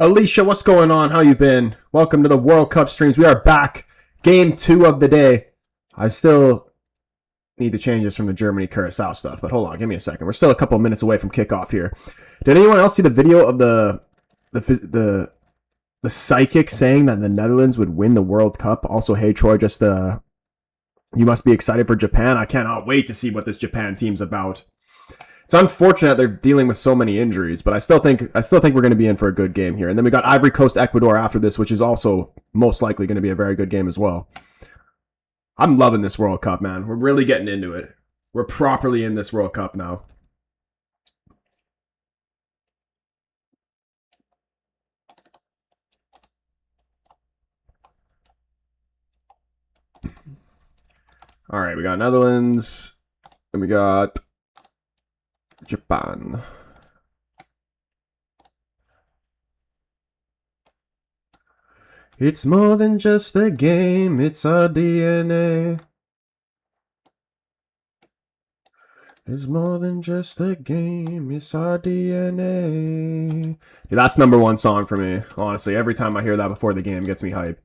Alicia, what's going on? How you been? Welcome to the World Cup streams. We are back. Game 2 of the day. I still need to change this from the Germany Curacao stuff, but hold on, give me a second. We're still a couple of minutes away from kickoff here. Did anyone else see the video of the psychic saying that the Netherlands would win the World Cup? Also, hey Troy, just you must be excited for Japan. I cannot wait to see what this Japan team's about. It's unfortunate they're dealing with so many injuries, but I still think we're going to be in for a good game here. And then we got Ivory Coast, Ecuador after this, which is also most likely going to be a very good game as well. I'm loving this World Cup, man. We're really getting into it. We're properly in this World Cup now. All right, we got Netherlands, and we got Japan. It's more than just a game, it's our DNA. It's more than just a game, it's our DNA. Yeah, that's #1 song for me, honestly. Every time I hear that before the game, it gets me hype.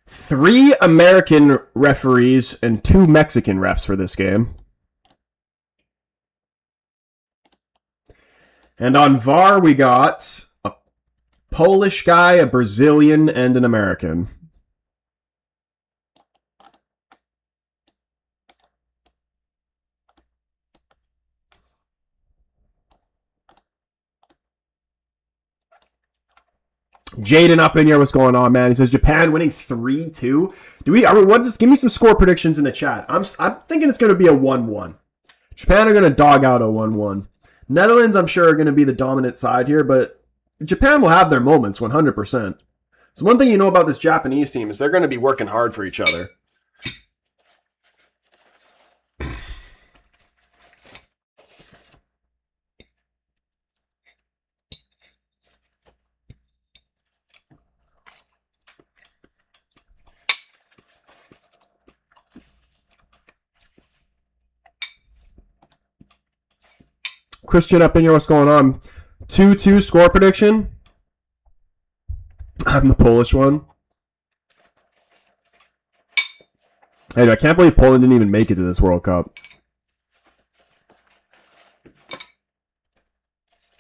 Three American referees and 2 Mexican refs for this game. And on VAR, we got a Polish guy, a Brazilian, and an American. Jaden up in here, what's going on, man? He says Japan winning 3-2. Give me some score predictions in the chat. I'm thinking it's going to be a 1-1. Japan are going to dog out a 1-1. Netherlands, I'm sure, are going to be the dominant side here, but Japan will have their moments 100%. So one thing you know about this Japanese team is they're going to be working hard for each other. Christian up in here, what's going on? 2-2 score prediction. I'm the Polish one. Hey, I can't believe Poland didn't even make it to this World Cup.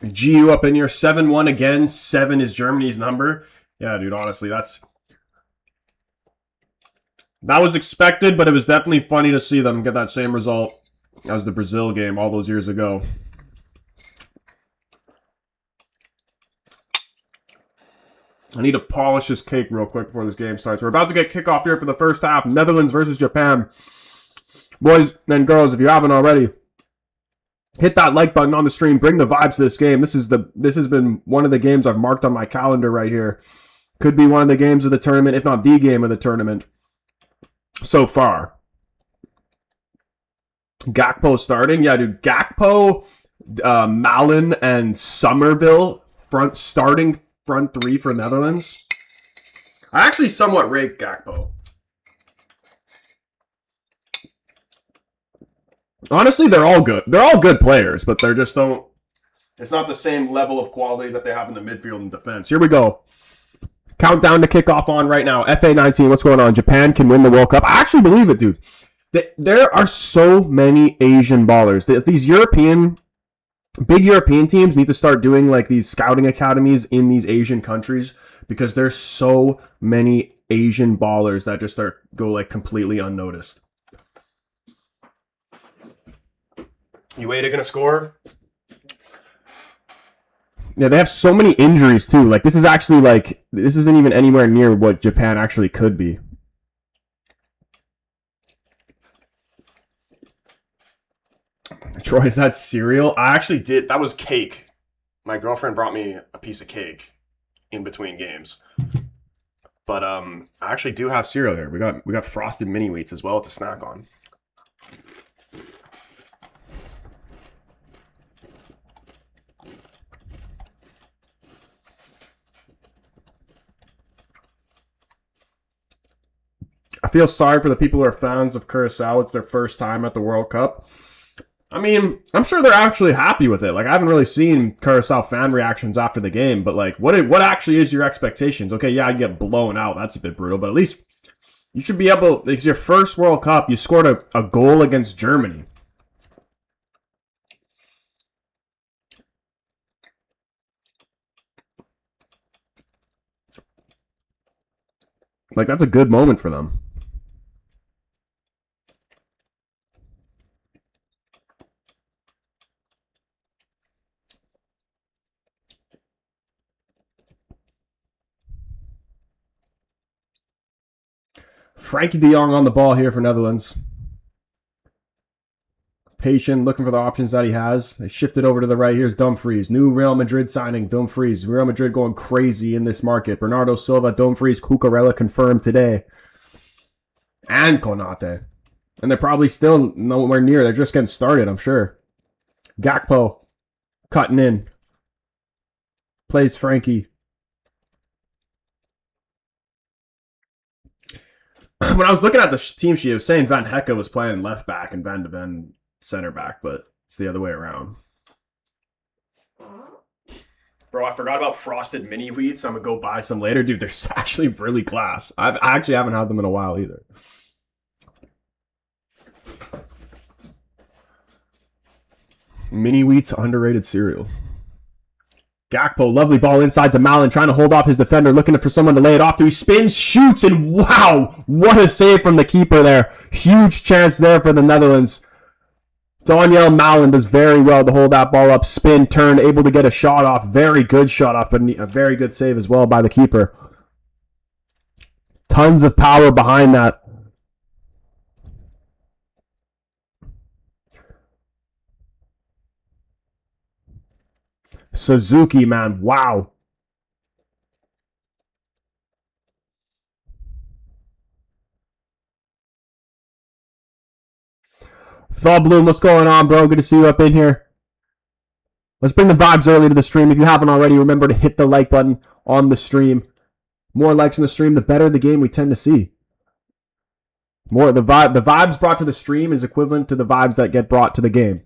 GU up in here, 7-1 again. 7 is Germany's number. Yeah, dude, honestly, that was expected, but it was definitely funny to see them get that same result as the Brazil game all those years ago. I need to polish this cake real quick before this game starts. We're about to get kickoff here for the first half. Netherlands versus Japan. Boys and girls, if you haven't already, hit that like button on the stream. Bring the vibes to this game. This has been one of the games I've marked on my calendar right here. Could be one of the games of the tournament, if not the game of the tournament so far. Gakpo starting. Yeah, dude. Gakpo, Malen, and Somerville starting front 3 for Netherlands. I actually somewhat rate Gakpo. Honestly, they're all good. They're all good players, but they're just don't... It's not the same level of quality that they have in the midfield and defense. Here we go. Countdown to kickoff on right now. FA19, what's going on? Japan can win the World Cup. I actually believe it, dude. There are so many Asian ballers. These big European teams need to start doing like these scouting academies in these Asian countries because there's so many Asian ballers that just go like completely unnoticed. Ueda gonna score? Yeah, they have so many injuries too. Like this isn't even anywhere near what Japan actually could be. Troy, is that cereal? I actually did. That was cake. My girlfriend brought me a piece of cake in between games. But I actually do have cereal here. We got frosted mini wheats as well to snack on. feel sorry for the people who are fans of Curacao. It's their first time at the World Cup. I mean, I'm sure they're actually happy with it. Like, I haven't really seen Curacao fan reactions after the game, but like, what actually is your expectations? Okay, yeah, I get blown out. That's a bit brutal, but at least you should be able. It's your first World Cup. You scored a goal against Germany. Like, that's a good moment for them. Frankie de Jong on the ball here for Netherlands. Patient, looking for the options that he has. They shifted over to the right. Here's Dumfries. New Real Madrid signing, Dumfries. Real Madrid going crazy in this market. Bernardo Silva, Dumfries, Cucurella confirmed today. And Konate. And they're probably still nowhere near. They're just getting started, I'm sure. Gakpo cutting in. Plays Frankie. When I was looking at the team sheet, it was saying Van Hecke was playing left back and Van de Ven center back, but it's the other way around. Bro, I forgot about frosted mini wheats. I'm gonna go buy some later. Dude, they're actually really class. I actually haven't had them in a while either. Mini wheats, underrated cereal. Gakpo, lovely ball inside to Malin, trying to hold off his defender, looking for someone to lay it off to. He spins, shoots, and wow, what a save from the keeper there. Huge chance there for the Netherlands. Daniel Malin does very well to hold that ball up, spin, turn, able to get a shot off. Very good shot off, but a very good save as well by the keeper. Tons of power behind that. Suzuki, man, wow. Thawbloom, what's going on, bro? Good to see you up in here. Let's bring the vibes early to the stream. If you haven't already, remember to hit the like button on the stream. More likes on the stream, the better the game we tend to see. The vibes brought to the stream is equivalent to the vibes that get brought to the game.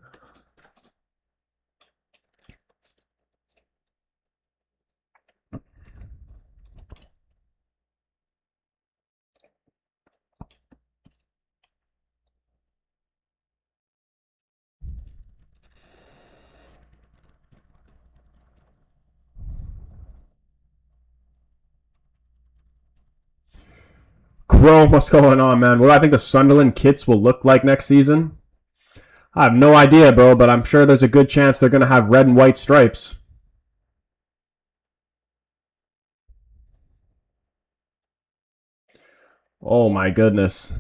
Chrome, what's going on, man? What do I think the Sunderland kits will look like next season? I have no idea, bro, but I'm sure there's a good chance they're going to have red and white stripes. Oh my goodness.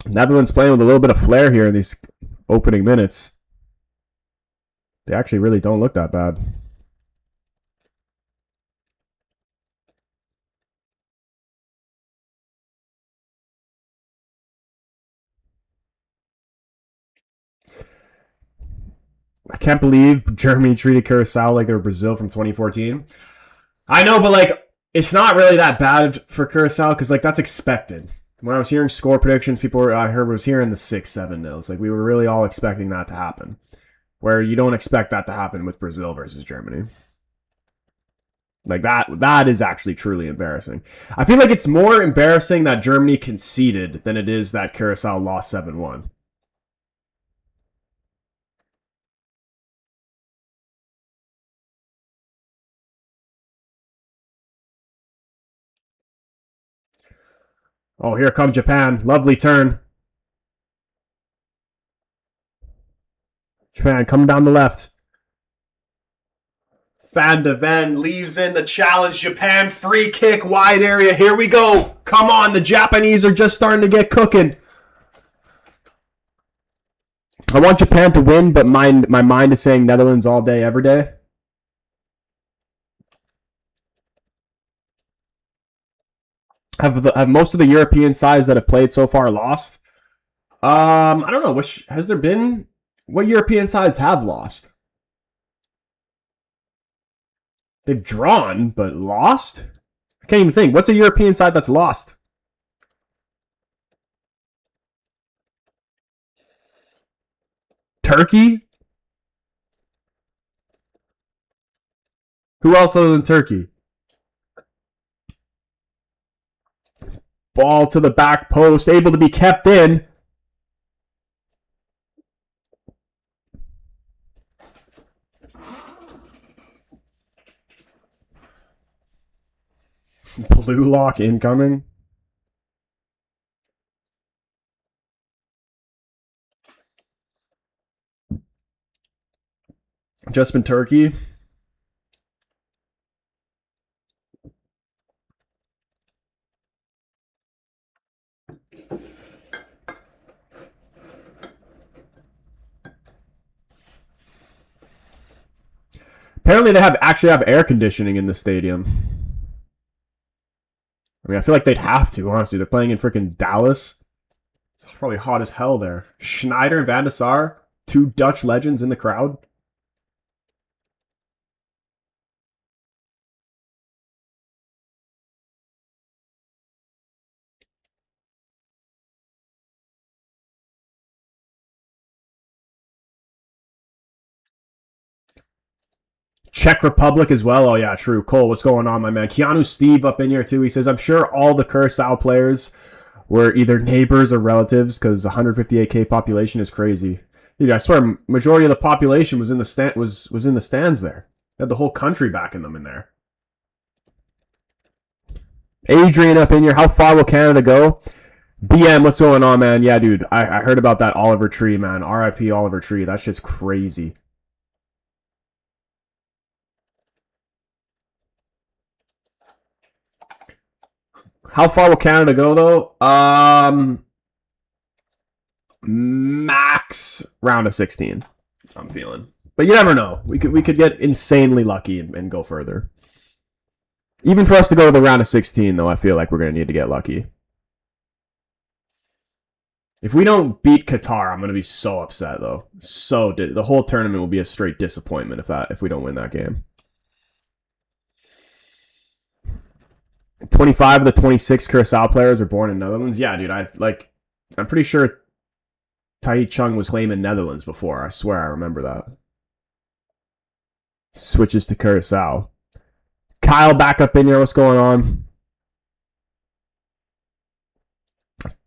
Netherlands playing with a little bit of flair here in these opening minutes. They actually really don't look that bad. I can't believe Germany treated Curacao like they were Brazil from 2014. I know, but like, it's not really that bad for Curacao because like that's expected. When I was hearing score predictions, I was hearing the 6-7 nils. Like we were really all expecting that to happen. Where you don't expect that to happen with Brazil versus Germany. Like that is actually truly embarrassing. I feel like it's more embarrassing that Germany conceded than it is that Curacao lost 7-1. Oh, here comes Japan. Lovely turn. Japan coming down the left. Van de Ven leaves in the challenge. Japan free kick, wide area. Here we go. Come on, the Japanese are just starting to get cooking. I want Japan to win, but my mind is saying Netherlands all day, every day. Have most of the European sides that have played so far lost? I don't know. Has there been? What European sides have lost? They've drawn, but lost? I can't even think. What's a European side that's lost? Turkey? Who else other than Turkey? Ball to the back post, able to be kept in. Blue lock incoming. Adjustment Turkey. Apparently, they actually have air conditioning in the stadium. I mean, I feel like they'd have to, honestly. They're playing in freaking Dallas. It's probably hot as hell there. Schneider and Van de Sar, two Dutch legends in the crowd. Czech Republic as well. Oh, yeah, true. Cole, what's going on, my man? Keanu Steve up in here, too. He says, I'm sure all the Curacao players were either neighbors or relatives because 158K population is crazy. Dude, I swear, majority of the population was in the was in the stands there. They had the whole country backing them in there. Adrian up in here. How far will Canada go? BM, what's going on, man? Yeah, dude, I heard about that Oliver Tree, man. RIP Oliver Tree. That's just crazy. How far will Canada go, though? Max round of 16, I'm feeling. But you never know. We could get insanely lucky and go further. Even for us to go to the round of 16, though, I feel like we're going to need to get lucky. If we don't beat Qatar, I'm going to be so upset, though. The whole tournament will be a straight disappointment if we don't win that game. 25 of the 26 Curacao players were born in Netherlands. Yeah, dude, I'm pretty sure Tai Chung was claiming Netherlands before. I swear I remember that. Switches to Curacao. Kyle back up in here. What's going on?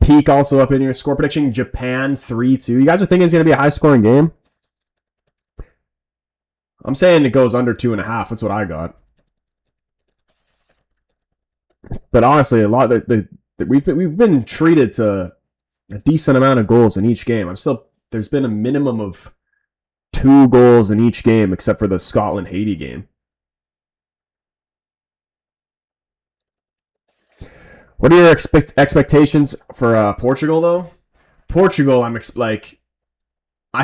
Peak also up in here. Score prediction, Japan 3-2. You guys are thinking it's going to be a high-scoring game? I'm saying it goes under 2.5. That's what I got. But honestly, we've been treated to a decent amount of goals in each game. There's been a minimum of 2 goals in each game, except for the Scotland-Haiti game. What are your expectations for Portugal, though? Portugal, I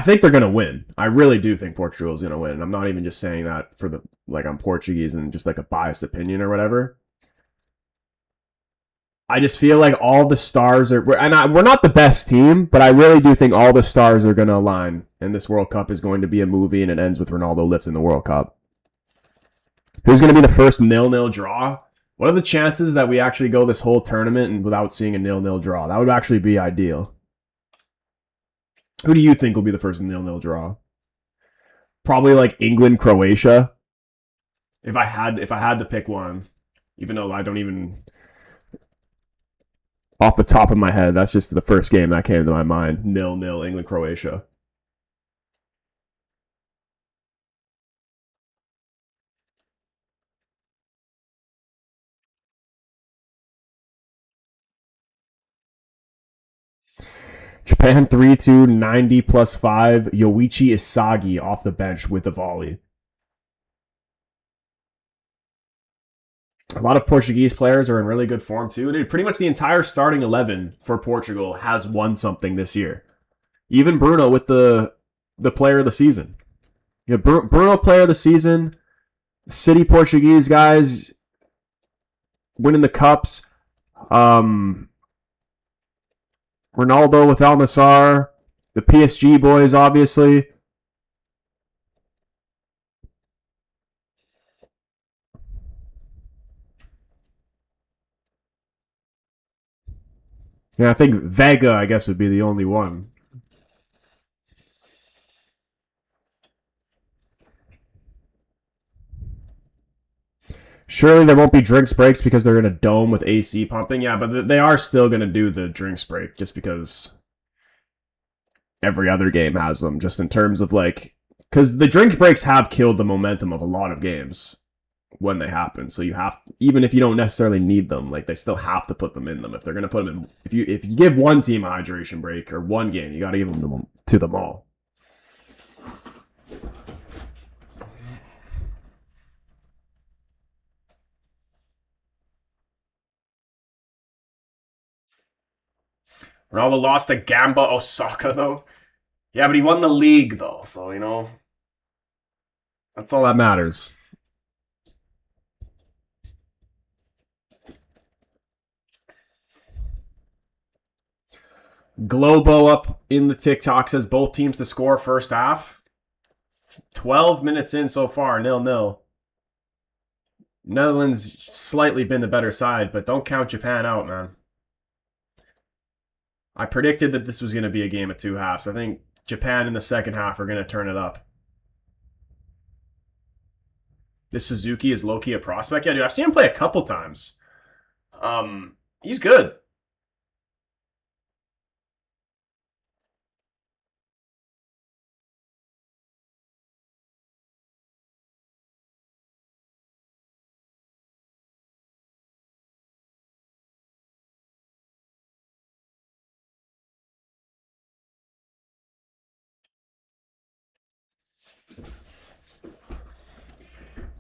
think they're gonna win. I really do think Portugal is gonna win. And I'm not even just saying that for I'm Portuguese and just like a biased opinion or whatever. I just feel like all the stars we're not the best team, but I really do think all the stars are going to align, and this World Cup is going to be a movie, and it ends with Ronaldo lifting the World Cup. Who's going to be the first 0-0 draw? What are the chances that we actually go this whole tournament and without seeing a 0-0 draw? That would actually be ideal. Who do you think will be the first 0-0 draw? Probably like England, Croatia. If I had to pick one, even though I don't even. Off the top of my head, that's just the first game that came to my mind. 0-0, England, Croatia. Japan 3-2, 90 plus 5. Yoichi Isagi off the bench with a volley. A lot of Portuguese players are in really good form too. Dude, pretty much the entire starting 11 for Portugal has won something this year. Even Bruno with the player of the season. Yeah, Bruno player of the season. City Portuguese guys winning the cups. Ronaldo with Al Nassr. The PSG boys, obviously. Yeah, I think Vega, I guess, would be the only one. Surely there won't be drinks breaks because they're in a dome with AC pumping. Yeah, but they are still going to do the drinks break just because every other game has them, just in terms of like, because the drinks breaks have killed the momentum of a lot of games when they happen. So you have, even if you don't necessarily need them, like they still have to put them in them if they're going to put them in. If you give one team a hydration break or one game, you got to give them to them all. Ronaldo lost to Gamba Osaka though. Yeah, but he won the league though, so you know that's all that matters. Globo up in the TikTok says both teams to score first half. 12 minutes in so far, 0-0. Netherlands slightly been the better side, but don't count Japan out, man. I predicted that this was going to be a game of two halves. I think Japan in the second half are going to turn it up. This Suzuki is low-key a prospect. Yeah, dude, I've seen him play a couple times. He's good.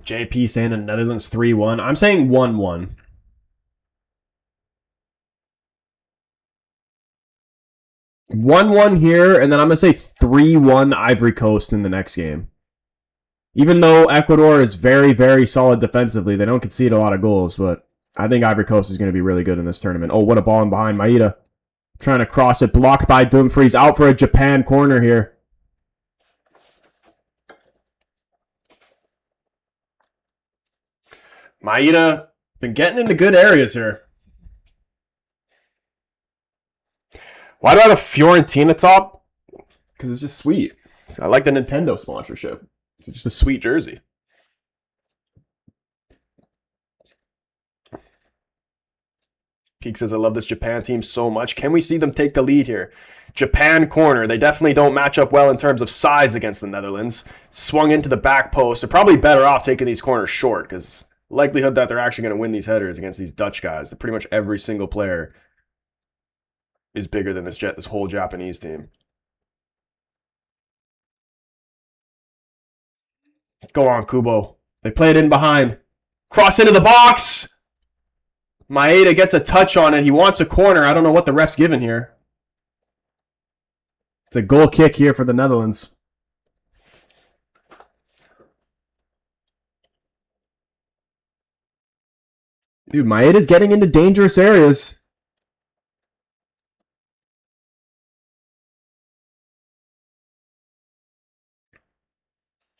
JP saying the Netherlands 3-1. I'm saying 1-1. One here, and then I'm gonna say 3-1 Ivory Coast in the next game. Even though Ecuador is very, very solid defensively, they don't concede a lot of goals, but I think Ivory Coast is going to be really good in this tournament. Oh, what a ball in behind Maeda. Trying to cross it, blocked by Dumfries, out for a Japan corner here. Maeda been getting into good areas here. Why do I have a Fiorentina top? Because it's just sweet. I like the Nintendo sponsorship. It's just a sweet jersey. Peak says, I love this Japan team so much. Can we see them take the lead here? Japan corner. They definitely don't match up well in terms of size against the Netherlands. Swung into the back post. They're probably better off taking these corners short because likelihood that they're actually going to win these headers against these Dutch guys. Pretty much every single player is bigger than this whole Japanese team. Go on, Kubo. They play it in behind. Cross into the box. Maeda gets a touch on it. He wants a corner. I don't know what the ref's giving here. It's a goal kick here for the Netherlands. Dude, Maeda's getting into dangerous areas.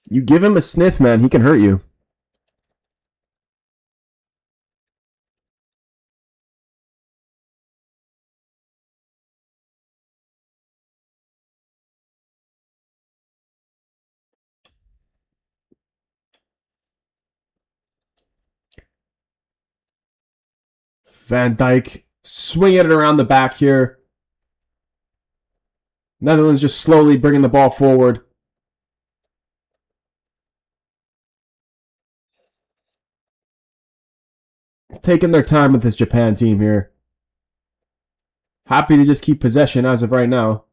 You give him a sniff, man, he can hurt you. Van Dijk swinging it around the back here. Netherlands just slowly bringing the ball forward. Taking their time with this Japan team here. Happy to just keep possession as of right now.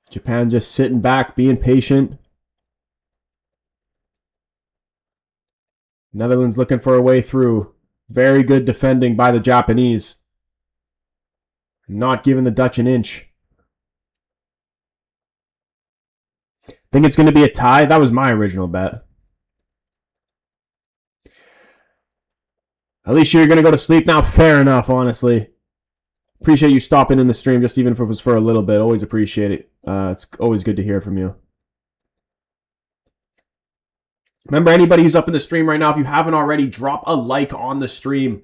Japan just sitting back, being patient. Netherlands looking for a way through. Very good defending by the Japanese. Not giving the Dutch an inch. Think it's going to be a tie? That was my original bet. At least you're going to go to sleep now. Fair enough, honestly. Appreciate you stopping in the stream, just even if it was for a little bit. Always appreciate it. It's always good to hear from you. Remember, anybody who's up in the stream right now, if you haven't already, drop a like on the stream.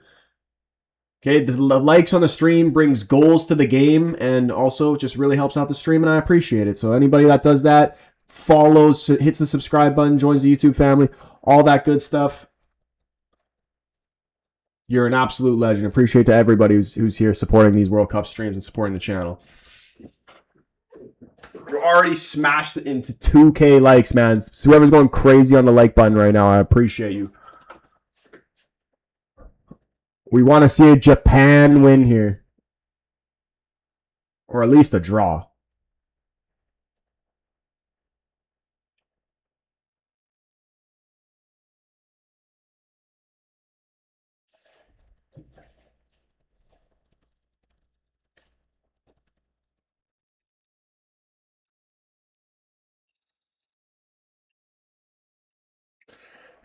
Okay, the likes on the stream brings goals to the game and also just really helps out the stream, and I appreciate it. So anybody that does that, follows, hits the subscribe button, joins the YouTube family, all that good stuff, you're an absolute legend. Appreciate to everybody who's here supporting these World Cup streams and supporting the channel. You're already smashed into 2K likes, man. So whoever's going crazy on the like button right now, I appreciate you. We want to see a Japan win here. Or at least a draw.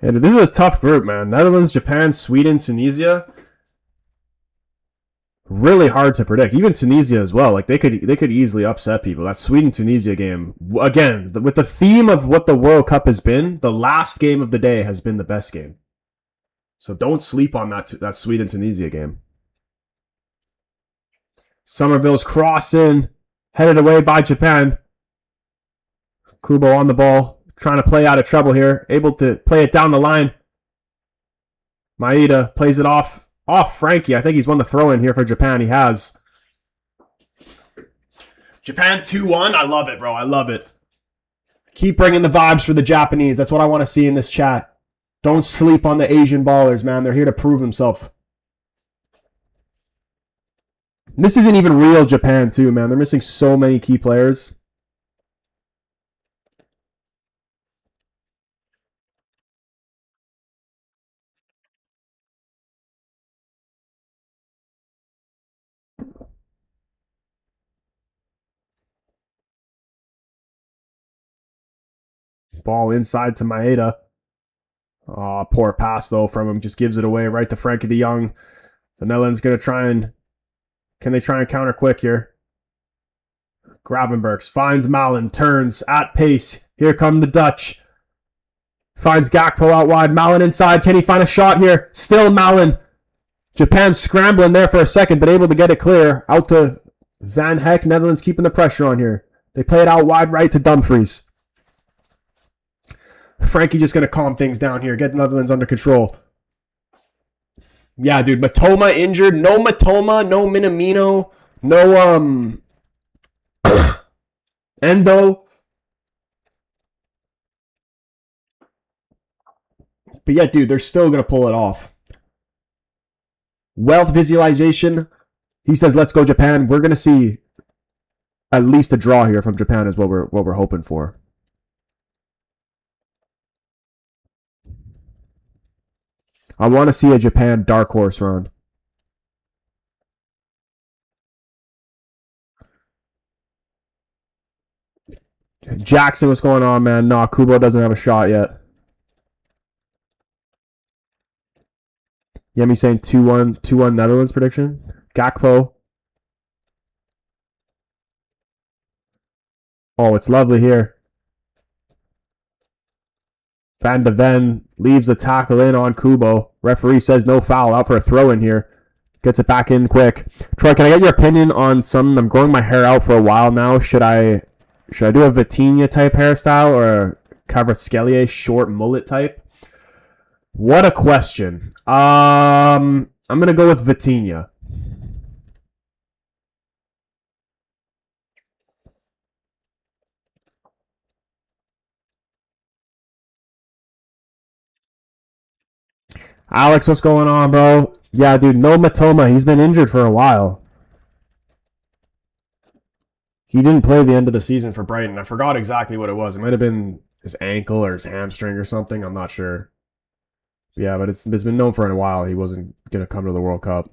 And this is a tough group, man. Netherlands, Japan, Sweden, Tunisia. Really hard to predict. Even Tunisia as well. Like they could easily upset people. That Sweden-Tunisia game, again, with the theme of what the World Cup has been, the last game of the day has been the best game. So don't sleep on that Sweden-Tunisia game. Somerville's crossing, headed away by Japan. Kubo on the ball, trying to play out of trouble here, able to play it down the line. Maeda plays it off Frankie. I think he's won the throw-in here for Japan. He has. Japan 2-1. I love it, bro. I love it. Keep bringing the vibes for the Japanese. That's what I want to see in this chat. Don't sleep on the Asian ballers, man. They're here to prove themselves. This isn't even real Japan, too, man. They're missing so many key players. Ball inside to Maeda. Oh, poor pass, though, from him. Just gives it away right to Frankie de Jong. The Netherlands going to try and... Can they try and counter quick here? Gravenbergs finds Malen. Turns at pace. Here come the Dutch. Finds Gakpo out wide. Malen inside. Can he find a shot here? Still Malen. Japan scrambling there for a second, but able to get it clear. Out to Van Heck. Netherlands keeping the pressure on here. They play it out wide right to Dumfries. Frankie just going to calm things down here. Get the Netherlands under control. Yeah, dude. Matoma injured. No Matoma. No Minamino. No, Endo. But yeah, dude, they're still going to pull it off. Wealth visualization. He says, let's go Japan. We're going to see at least a draw here from Japan is what we're hoping for. I want to see a Japan dark horse run. Jackson, what's going on, man? Nah, Kubo doesn't have a shot yet. Yemi saying 2-1 Netherlands prediction. Gakpo. Oh, it's lovely here. Van de Ven leaves the tackle in on Kubo. Referee says no foul. Out for a throw in here. Gets it back in quick. Troy, can I get your opinion on some? I'm growing my hair out for a while now. Should I do a Vitinha type hairstyle or a Kvaratskhelia short mullet type? What a question. I'm gonna go with Vitinha. Alex, what's going on, bro? Yeah, dude, no Matoma. He's been injured for a while. He didn't play the end of the season for Brighton. I forgot exactly what it was. It might have been his ankle or his hamstring or something. I'm not sure. Yeah, but it's been known for a while he wasn't going to come to the World Cup.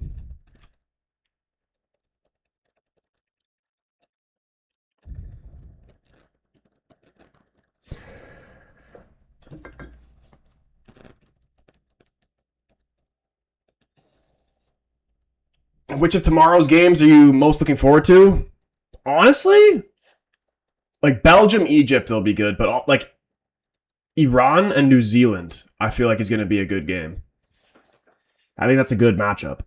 Which of tomorrow's games are you most looking forward to? Honestly, like Belgium, Egypt will be good, but like Iran and New Zealand, I feel like is going to be a good game. I think that's a good matchup.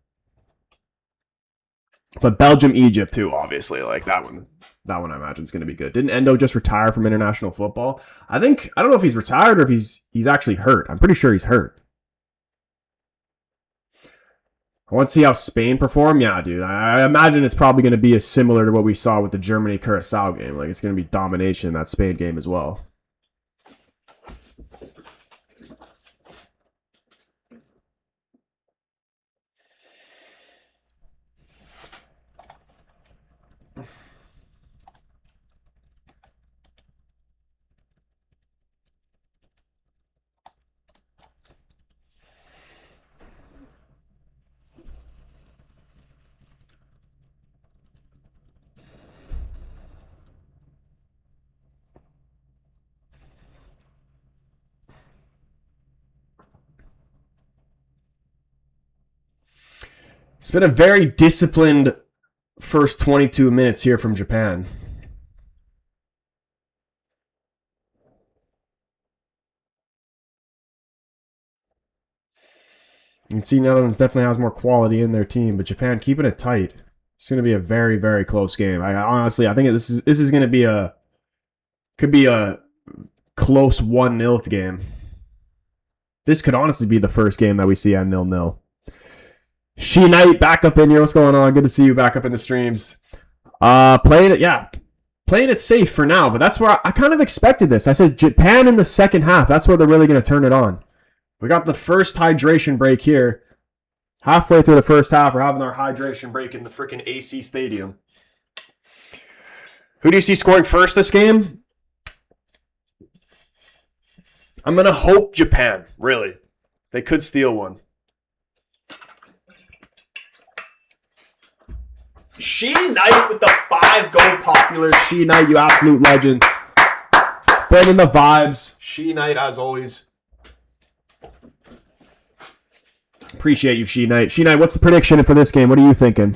But Belgium, Egypt too, obviously. Like that one I imagine is going to be good. Didn't Endo just retire from international football? I don't know if he's retired or if he's actually hurt. I'm pretty sure he's hurt. I want to see how Spain perform. Yeah, dude. I imagine it's probably going to be as similar to what we saw with the Germany Curacao game. Like it's going to be domination in that Spain game as well. It's been a very disciplined first 22 minutes here from Japan. You can see Netherlands definitely has more quality in their team, but Japan keeping it tight. It's going to be a very, very close game. I think this is going to be could be a close 1-0 game. This could honestly be the first game that we see at 0-0. She Knight back up in here. What's going on? Good to see you back up in the streams. Playing it safe for now, but that's where I kind of expected this. I said Japan in the second half. That's where they're really going to turn it on. We got the first hydration break here. Halfway through the first half, we're having our hydration break in the freaking AC Stadium. Who do you see scoring first this game? I'm going to hope Japan, really. They could steal one. She Knight with the 5 gold populars. She Knight, you absolute legend. Bringing the vibes. She Knight, as always. Appreciate you, She Knight. She Knight, what's the prediction for this game? What are you thinking?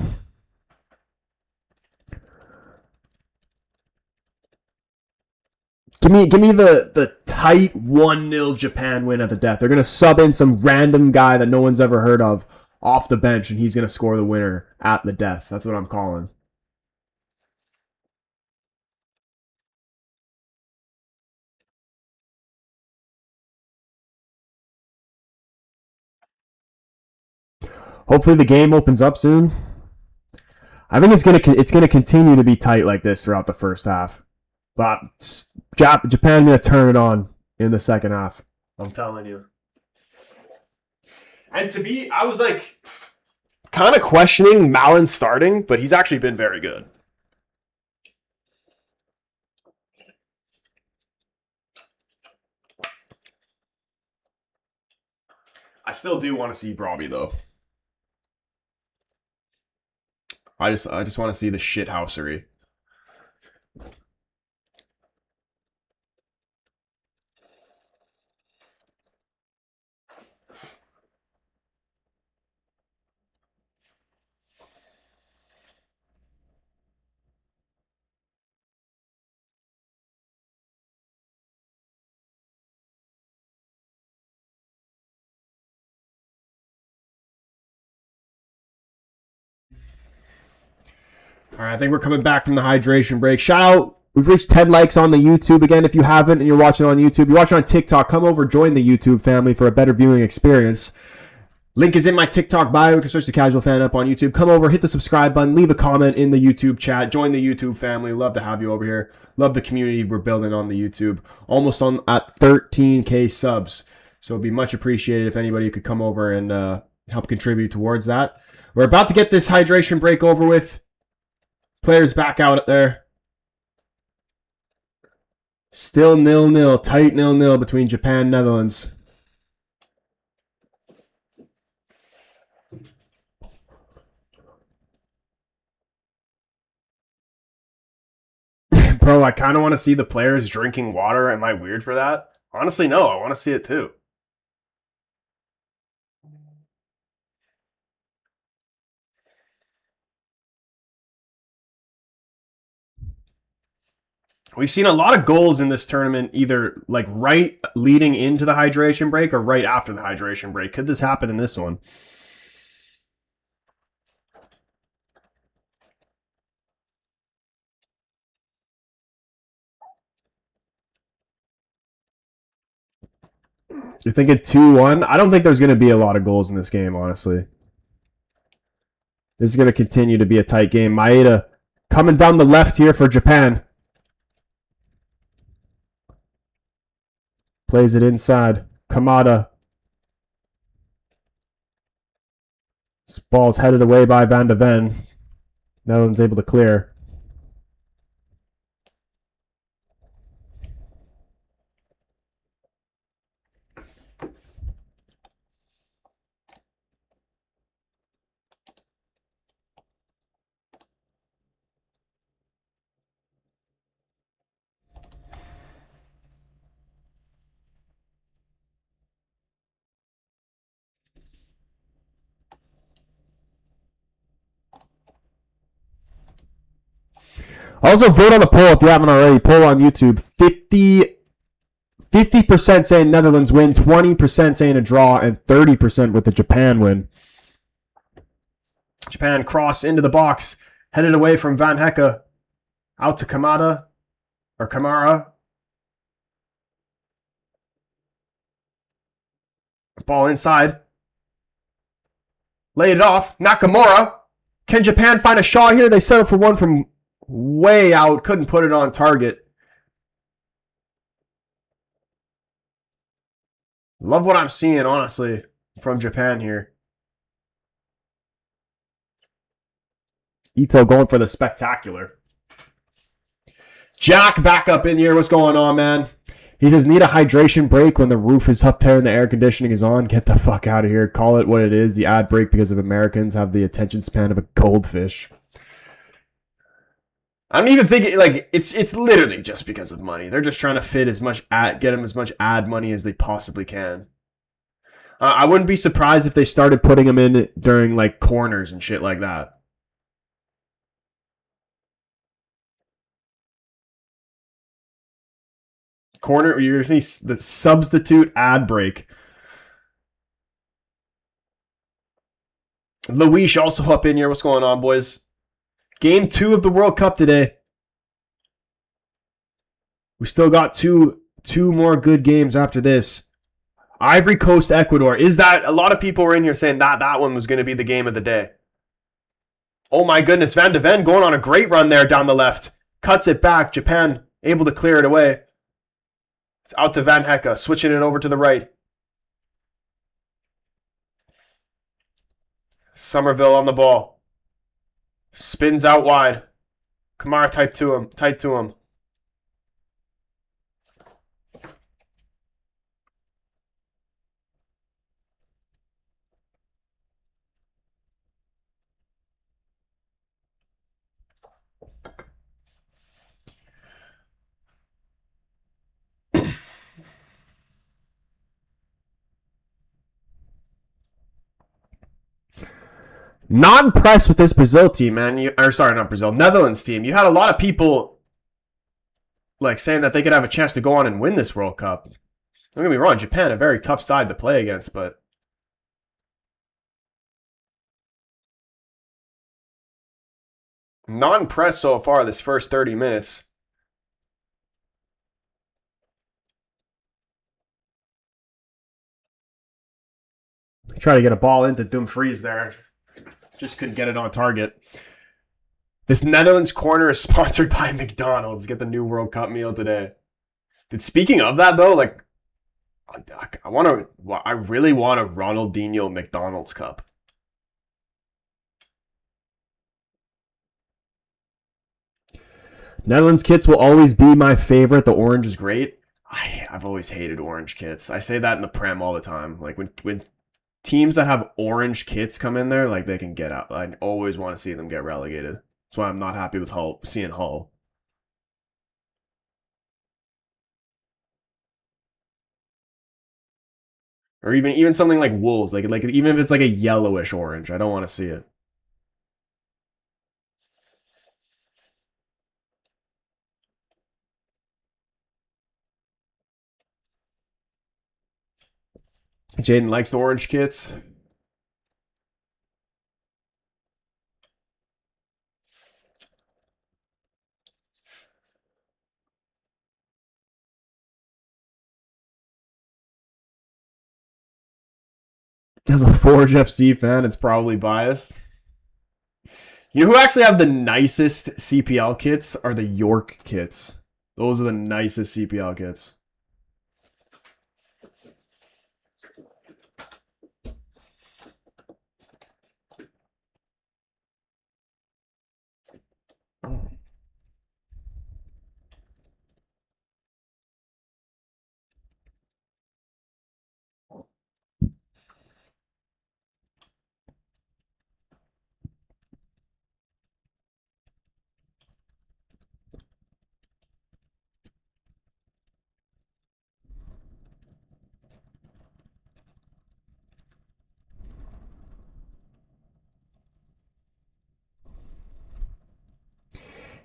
Give me the tight 1-0 Japan win at the death. They're going to sub in some random guy that no one's ever heard of off the bench, and he's going to score the winner at the death. That's what I'm calling. Hopefully the game opens up soon. I think it's gonna continue to be tight like this throughout the first half, but Japan gonna turn it on in the second half. I'm telling you. And I was like kind of questioning Malin starting, but he's actually been very good. I still do want to see Brobby though. I just want to see the shithousery. All right, I think we're coming back from the hydration break. Shout out. We've reached 10 likes on the YouTube. Again, if you haven't and you're watching on YouTube, you're watching on TikTok, come over, join the YouTube family for a better viewing experience. Link is in my TikTok bio. You can search the Casual Fan up on YouTube. Come over, hit the subscribe button, leave a comment in the YouTube chat. Join the YouTube family. Love to have you over here. Love the community we're building on the YouTube. Almost at 13K subs. So it'd be much appreciated if anybody could come over and help contribute towards that. We're about to get this hydration break over with. Players back out there. Still 0-0. Tight 0-0 between Japan and Netherlands. Bro, I kind of want to see the players drinking water. Am I weird for that? Honestly, no. I want to see it too. We've seen a lot of goals in this tournament, either like right leading into the hydration break or right after the hydration break. Could this happen in this one? You're thinking 2-1? I don't think there's going to be a lot of goals in this game, honestly. This is going to continue to be a tight game. Maeda coming down the left here for Japan. Plays it inside. Kamada. This ball's headed away by Van de Ven. Netherlands able to clear. Also, vote on the poll if you haven't already. Poll on YouTube. 50% saying Netherlands win, 20% saying a draw, and 30% with the Japan win. Japan cross into the box, headed away from Van Hecke. Out to Kamada, or Kamara. Ball inside. Laid it off. Nakamura. Can Japan find a shot here? They settled for one from way out. Couldn't put it on target. Love what I'm seeing, honestly, from Japan here. Ito going for the spectacular. Jack back up in here. What's going on, man? He says, need a hydration break when the roof is up there and the air conditioning is on. Get the fuck out of here. Call it what it is. The ad break because of Americans have the attention span of a goldfish. I'm even thinking, like, it's literally just because of money. They're just trying to fit as much get them as much ad money as they possibly can. I wouldn't be surprised if they started putting them in during, like, corners and shit like that. Corner, you're going to see the substitute ad break. Luis also up in here. What's going on, boys? Game 2 of the World Cup today. We still got two more good games after this. Ivory Coast, Ecuador. Is that, a lot of people were in here saying that one was going to be the game of the day. Oh my goodness, Van de Ven going on a great run there down the left. Cuts it back. Japan able to clear it away. It's out to Van Hecke, switching it over to the right. Somerville on the ball. Spins out wide. Kamara tight to him. Not impressed with this Brazil team, man. Netherlands team. You had a lot of people like saying that they could have a chance to go on and win this World Cup. Don't get me wrong, Japan, a very tough side to play against, but not impressed so far this first 30 minutes. Try to get a ball into Dumfries there. Just couldn't get it on target. This Netherlands corner is sponsored by McDonald's. Get the new World Cup meal today. Speaking of that, though, like, I really want a Ronaldinho McDonald's cup. Netherlands kits will always be my favorite. The orange is great. I've always hated orange kits. I say that in the Prem all the time. Like, when teams that have orange kits come in there, like, they can get out. I always want to see them get relegated. That's why I'm not happy with seeing Hull. Or even something like Wolves, like even if it's like a yellowish orange, I don't want to see it. Jaden likes the orange kits. As a Forge FC fan, it's probably biased. You know who actually have the nicest CPL kits are the York kits. Those are the nicest CPL kits.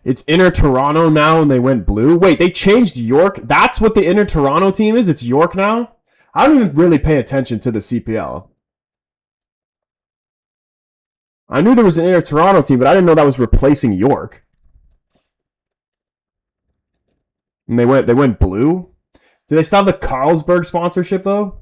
It's Inter Toronto now and they went blue. Wait, they changed York? That's what the Inter Toronto team is? It's York now? I don't even really pay attention to the CPL. I knew there was an Inter Toronto team, but I didn't know that was replacing York. And they went blue? Do they still have the Carlsberg sponsorship though?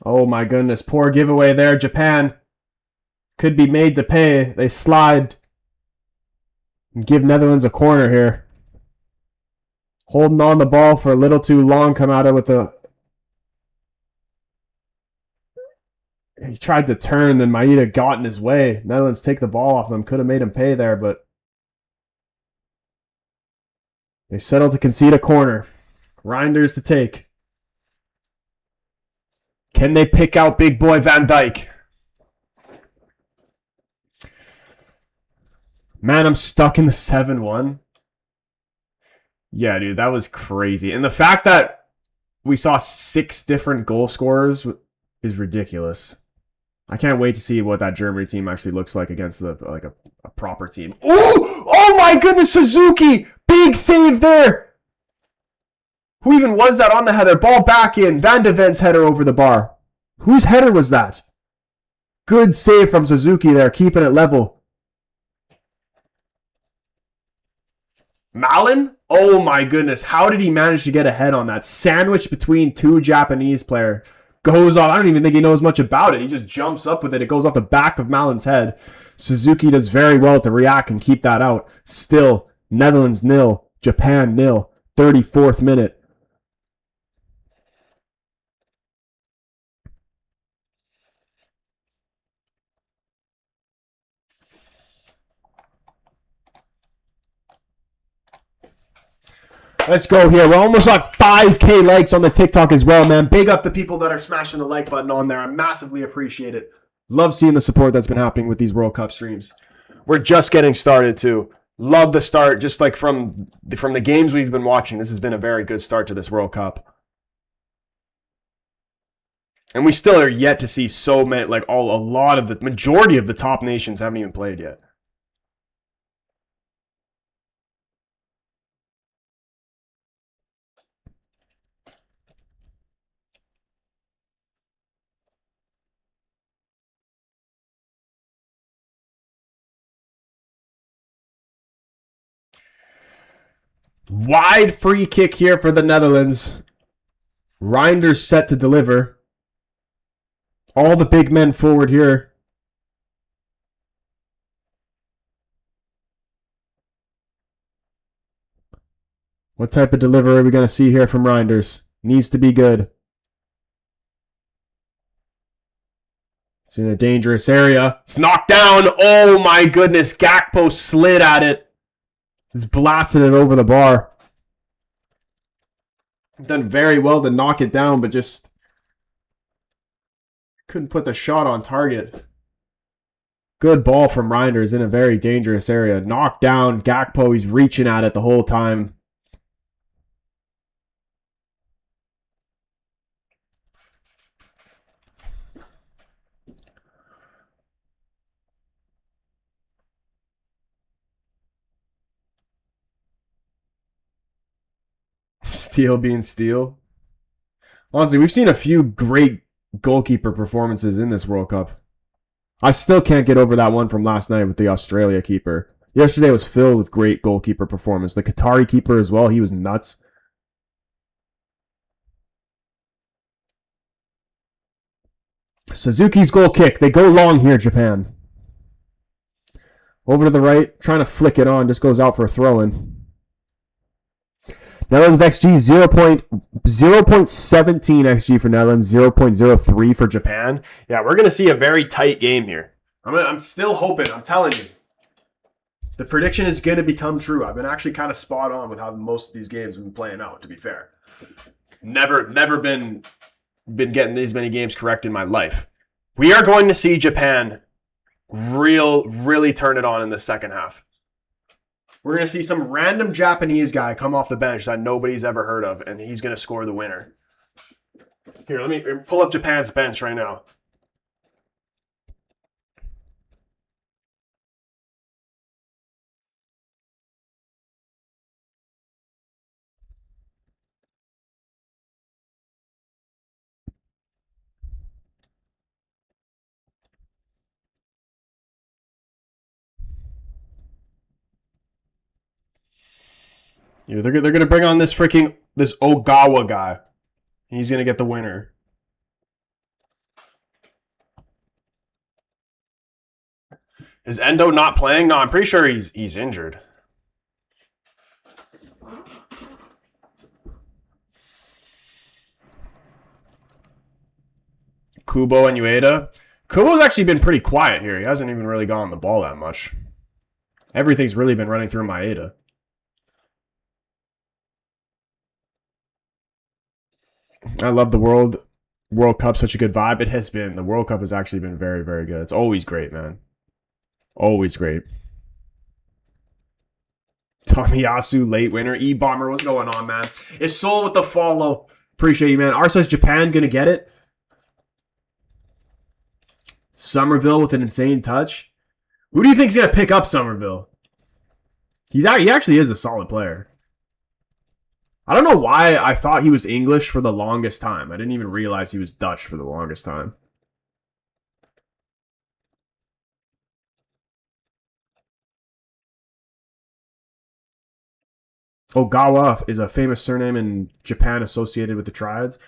Oh my goodness, poor giveaway there. Japan could be made to pay. They slide and give Netherlands a corner here. Holding on the ball for a little too long. Kamada with the... He tried to turn, then Maeda got in his way. Netherlands take the ball off them. Could have made him pay there, but... They settled to concede a corner. Reinders to take. Can they pick out big boy Van Dijk? Man, I'm stuck in the 7-1. Yeah, dude, that was crazy. And the fact that we saw 6 different goal scorers is ridiculous. I can't wait to see what that Germany team actually looks like against a proper team. Oh my goodness, Suzuki! Big save there! Who even was that on the header? Ball back in. Van de Ven's header over the bar. Whose header was that? Good save from Suzuki there, keeping it level. Malin? Oh my goodness. How did he manage to get ahead on that? Sandwich between 2 Japanese players. Goes off. I don't even think he knows much about it. He just jumps up with it. It goes off the back of Malin's head. Suzuki does very well to react and keep that out. Still, Netherlands 0, Japan 0. 34th minute. Let's go here. We're almost at 5K likes on the TikTok as well, man. Big up the people that are smashing the like button on there. I massively appreciate it. Love seeing the support that's been happening with these World Cup streams. We're just getting started, too. Love the start. Just like from the games we've been watching, this has been a very good start to this World Cup. And we still are yet to see so many, like a lot of the majority of the top nations haven't even played yet. Wide free kick here for the Netherlands. Reinders set to deliver. All the big men forward here. What type of delivery are we going to see here from Reinders? Needs to be good. It's in a dangerous area. It's knocked down. Oh my goodness. Gakpo slid at it. He's blasted it over the bar. Done very well to knock it down, but just couldn't put the shot on target. Good ball from Reinders in a very dangerous area. Knocked down. Gakpo, he's reaching at it the whole time. Steel being steel. Honestly, we've seen a few great goalkeeper performances in this World Cup. I still can't get over that one from last night with the Australia keeper. Yesterday was filled with great goalkeeper performance. The Qatari keeper as well, he was nuts. Suzuki's goal kick. They go long here, Japan. Over to the right, trying to flick it on, just goes out for a throw-in. Netherlands XG 0.17 XG for Netherlands, 0.03 for Japan. Yeah, we're going to see a very tight game here. I'm still hoping, I'm telling you. The prediction is going to become true. I've been actually kind of spot on with how most of these games have been playing out, to be fair. Never been getting these many games correct in my life. We are going to see Japan really turn it on in the second half. We're going to see some random Japanese guy come off the bench that nobody's ever heard of, and he's going to score the winner. Here, let me pull up Japan's bench right now. You know, they're going to bring on this Ogawa guy. He's going to get the winner. Is Endo not playing? No, I'm pretty sure he's injured. Kubo and Ueda. Kubo's actually been pretty quiet here. He hasn't even really gone on the ball that much. Everything's really been running through Maeda. I love the World Cup, such a good vibe. It has been. The World Cup has actually been very good. It's always great, man. Always great. Tomiyasu, late winner. E-Bomber, what's going on, man? Is Soul with the follow. Appreciate you, man. R says Japan gonna get it. Somerville with an insane touch. Who do you think's gonna pick up Somerville? He actually is a solid player. I don't know why I thought he was English for the longest time. I didn't even realize he was Dutch for the longest time. Ogawa is a famous surname in Japan associated with the Triads.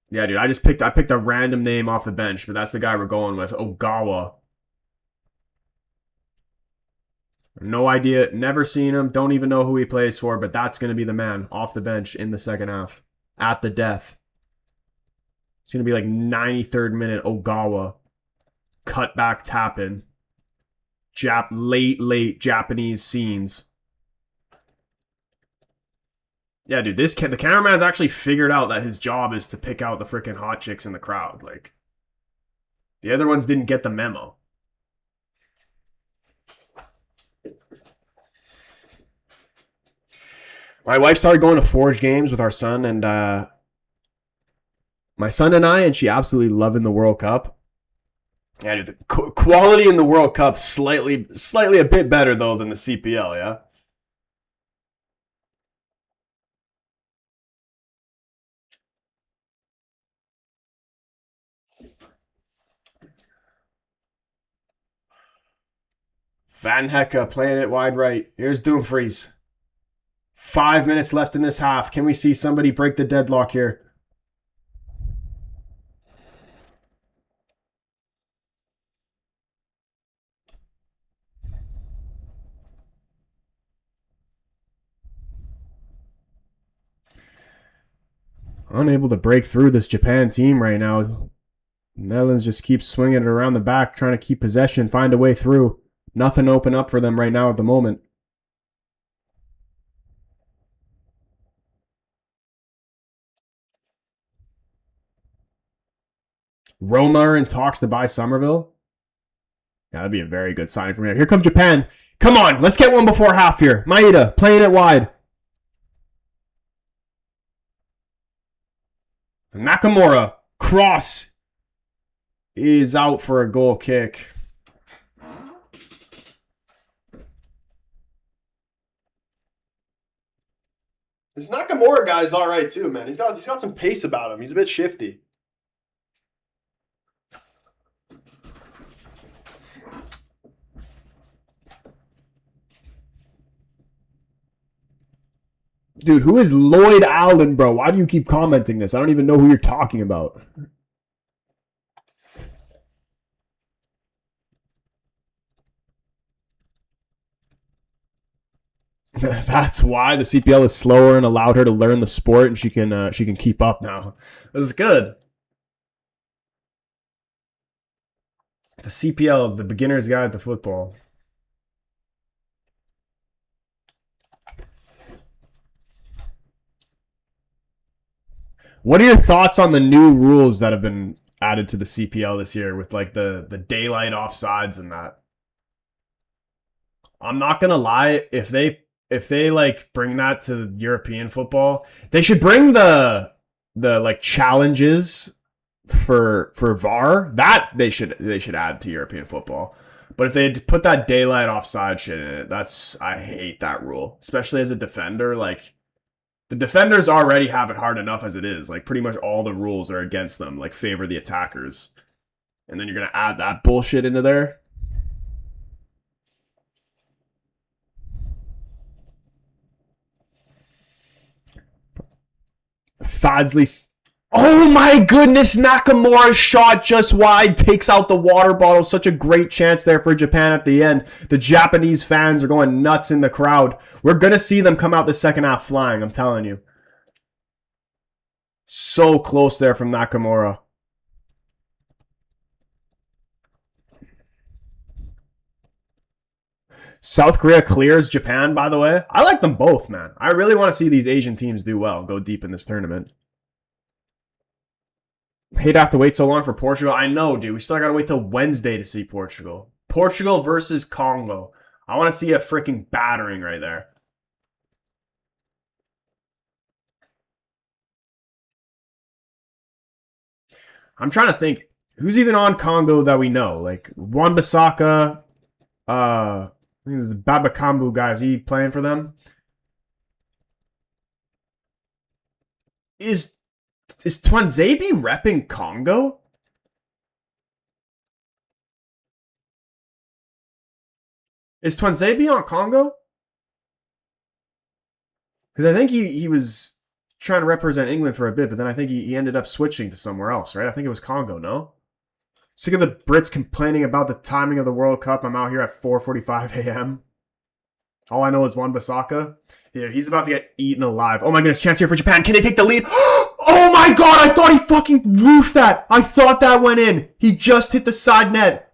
Yeah, dude, I picked a random name off the bench, but that's the guy we're going with, Ogawa. No idea, never seen him, don't even know who he plays for, but that's going to be the man off the bench in the second half. At the death. It's going to be like 93rd minute, Ogawa. Cut back tapping. Late Japanese scenes. Yeah, dude, the cameraman's actually figured out that his job is to pick out the freaking hot chicks in the crowd. Like, the other ones didn't get the memo. My wife started going to Forge games with our son and my son and I, and she absolutely loving the World Cup. Yeah, dude, the quality in the World Cup slightly a bit better though than the CPL, yeah. Van Hecke playing it wide right. Here's Dumfries. 5 minutes left in this half. Can we see somebody break the deadlock here? Unable to break through this Japan team right now. Netherlands just keeps swinging it around the back, trying to keep possession, find a way through. Nothing open up for them right now at the moment. Roma in talks to buy Somerville. Yeah, that'd be a very good sign from here. Here comes Japan. Come on, let's get one before half here. Maeda playing it wide. Nakamura. Cross is out for a goal kick. This Nakamura guy's all right too, man. He's got some pace about him. He's a bit shifty. Dude, who is Lloyd Allen, bro? Why do you keep commenting this? I don't even know who you're talking about. That's why the CPL is slower and allowed her to learn the sport, and she can keep up now. This is good. The CPL, the beginner's guide to football. What are your thoughts on the new rules that have been added to the CPL this year with like the daylight offsides and that? I'm not gonna lie, if they like bring that to European football, they should bring the like challenges for VAR. That they should add to European football. But if they put that daylight offside shit in it, I hate that rule, especially as a defender. Like, the defenders already have it hard enough as it is. Like, pretty much all the rules are against them, like favor the attackers. And then you're gonna add that bullshit into there. Fadsley. Oh my goodness, Nakamura's shot just wide, takes out the water bottle. Such a great chance there for Japan at the end. The Japanese fans are going nuts in the crowd. We're going to see them come out the second half flying, I'm telling you. So close there from Nakamura. South Korea clears Japan, by the way. I like them both, man. I really want to see these Asian teams do well, go deep in this tournament. Hate to have to wait so long for Portugal. I know, dude. We still got to wait till Wednesday to see Portugal. Portugal versus Congo. I want to see a freaking battering right there. I'm trying to think. Who's even on Congo that we know? Like, Wan-Bissaka. I think this is Babakambu guy. Is he playing for them? Is Twanzebe repping Congo? Is Twanzebe on Congo? Because I think he was trying to represent England for a bit, but then I think he ended up switching to somewhere else, right? I think it was Congo, no? Sick of the Brits complaining about the timing of the World Cup. I'm out here at 4:45 a.m. All I know is Wan-Bissaka. Yeah, he's about to get eaten alive. Oh my goodness, chance here for Japan. Can they take the lead? Oh my god, I thought he fucking roofed that. I thought that went in. He just hit the side net.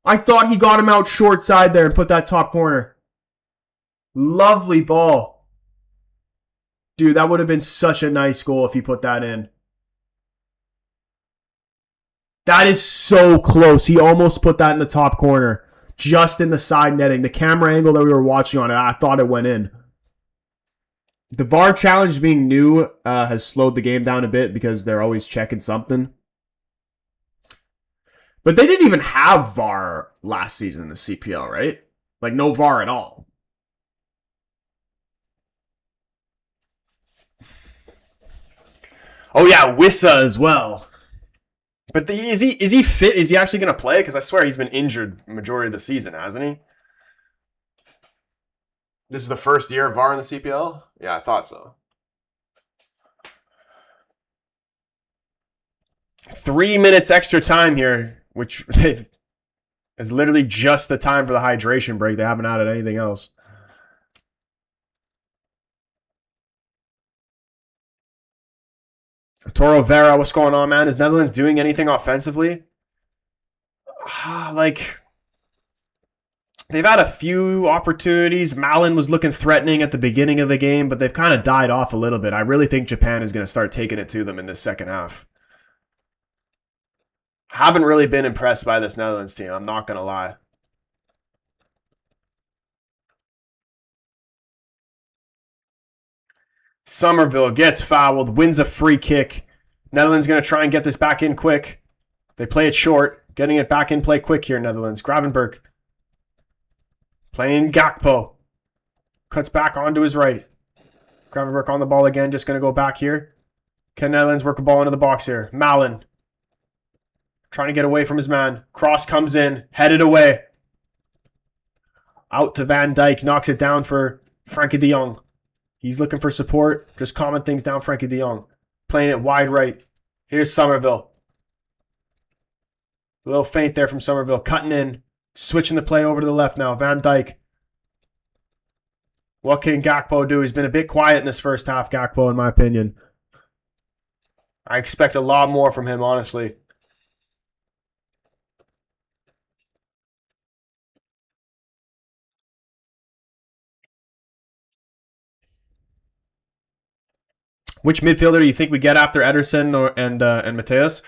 I thought he got him out short side there and put that top corner. Lovely ball. Dude, that would have been such a nice goal if he put that in. That is so close. He almost put that in the top corner. Just in the side netting. The camera angle that we were watching on it, I thought it went in. The VAR challenge being new has slowed the game down a bit because they're always checking something. But they didn't even have VAR last season in the CPL, right? Like, no VAR at all. Oh yeah, Wissa as well. But is he fit? Is he actually going to play? Because I swear he's been injured the majority of the season, hasn't he? This is the first year of VAR in the CPL? Yeah, I thought so. 3 minutes extra time here, which is literally just the time for the hydration break. They haven't added anything else. Toro Vera, what's going on, man? Is Netherlands doing anything offensively? Like, they've had a few opportunities. Malin was looking threatening at the beginning of the game, but they've kind of died off a little bit. I really think Japan is going to start taking it to them in this second half. Haven't really been impressed by this Netherlands team, I'm not going to lie. Somerville gets fouled, wins a free kick. Netherlands going to try and get this back in quick. They play it short, getting it back in play quick here, Netherlands. Gravenberg playing Gakpo. Cuts back onto his right. Gravenberch on the ball again. Just going to go back here. Can Netherlands work a ball into the box here? Malen. Trying to get away from his man. Cross comes in. Headed away. Out to Van Dijk. Knocks it down for Frankie de Jong. He's looking for support. Just calming things down, Frankie de Jong. Playing it wide right. Here's Somerville. A little feint there from Somerville. Cutting in. Switching the play over to the left now. Van Dijk. What can Gakpo do? He's been a bit quiet in this first half, Gakpo, in my opinion. I expect a lot more from him, honestly. Which midfielder do you think we get after Ederson and Mateus?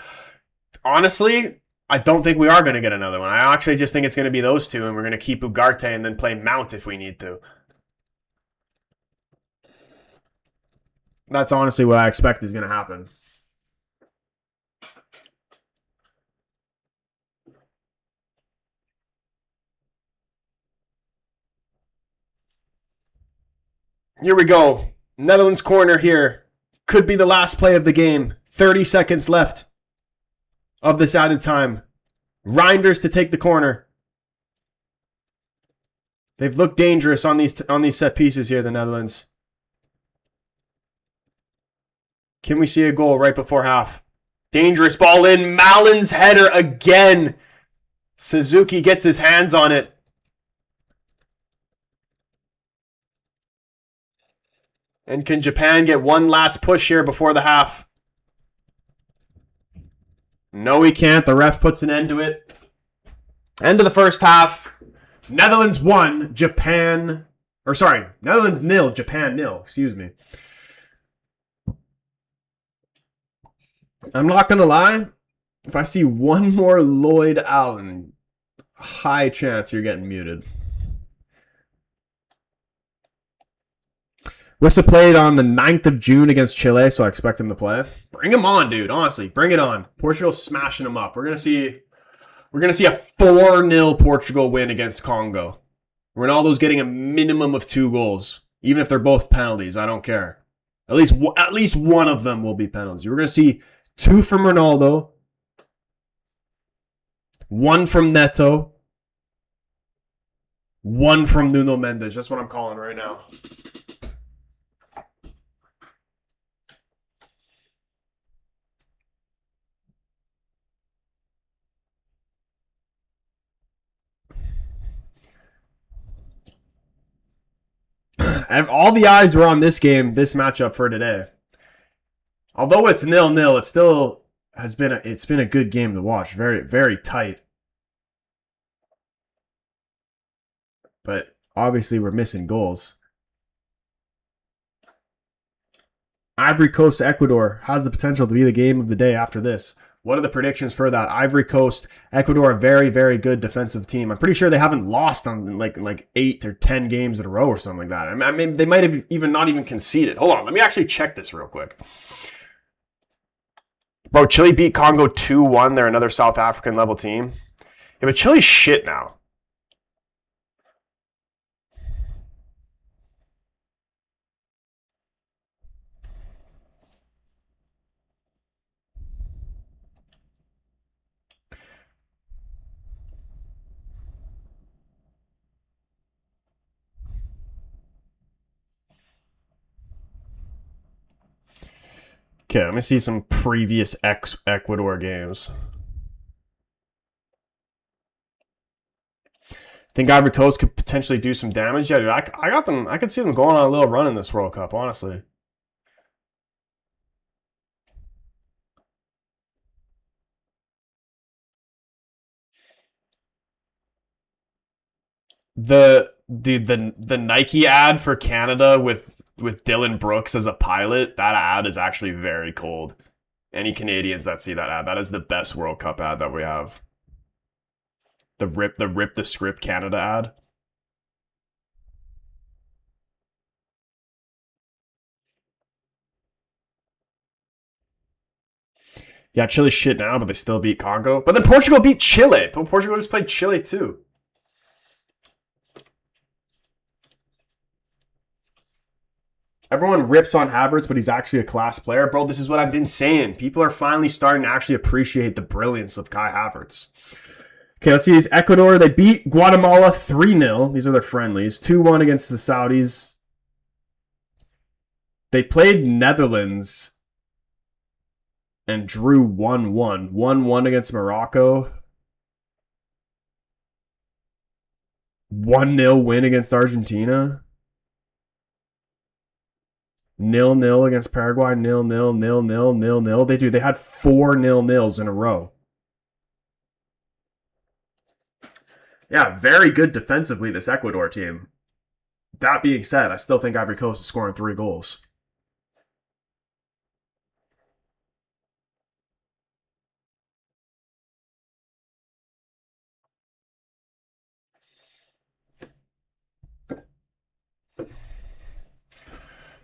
Honestly, I don't think we are going to get another one. I actually just think it's going to be those two, and we're going to keep Ugarte and then play Mount if we need to. That's honestly what I expect is going to happen. Here we go. Netherlands corner here. Could be the last play of the game. 30 seconds left of this added time. Reinders to take the corner. They've looked dangerous on these set pieces here, the Netherlands. Can we see a goal right before half? Dangerous ball in. Malen's header again. Suzuki gets his hands on it. And can Japan get one last push here before the half? No, he can't. The ref puts an end to it. End of the first half. Netherlands 1, Netherlands 0, Japan 0. Excuse me. I'm not going to lie. If I see one more Lloyd Allen, high chance you're getting muted. Wissa played on the 9th of June against Chile, so I expect him to play. Bring him on, dude. Honestly, bring it on. Portugal's smashing him up. We're gonna see a 4-0 Portugal win against Congo. Ronaldo's getting a minimum of 2 goals, even if they're both penalties. I don't care. At least one of them will be penalties. We're gonna see 2 from Ronaldo, 1 from Neto, 1 from Nuno Mendes. That's what I'm calling right now. All the eyes were on this game, this matchup for today. Although it's 0-0, it still has been a good game to watch. Very, very tight. But obviously we're missing goals. Ivory Coast Ecuador has the potential to be the game of the day after this. What are the predictions for that? Ivory Coast, Ecuador, a very, very good defensive team. I'm pretty sure they haven't lost on like 8 or 10 games in a row or something like that. I mean, they might have even not even conceded. Hold on, let me actually check this real quick. Bro, Chile beat Congo 2-1. They're another South African level team. Yeah, but Chile's shit now. Okay, let me see some previous Ecuador games. Think Ivory Coast could potentially do some damage? Yeah, dude, I got them. I could see them going on a little run in this World Cup, honestly. The Nike ad for Canada with Dylan Brooks as a pilot, that ad is actually very cold. Any Canadians that see that ad, that is the best World Cup ad that we have. The rip the script Canada ad. Yeah, Chile's shit now, but they still beat Congo. But then Portugal beat Chile. But Portugal just played Chile too. Everyone rips on Havertz, but he's actually a class player. Bro, this is what I've been saying. People are finally starting to actually appreciate the brilliance of Kai Havertz. Okay, let's see. These Ecuador, they beat Guatemala 3-0. These are their friendlies. 2-1 against the Saudis. They played Netherlands and drew 1-1. 1-1 against Morocco. 1-0 win against Argentina. 0-0 against Paraguay. 0-0, 0-0, 0-0. They had 4 0-0s in a row. Yeah, very good defensively, this Ecuador team. That being said, I still think Ivory Coast is scoring 3 goals.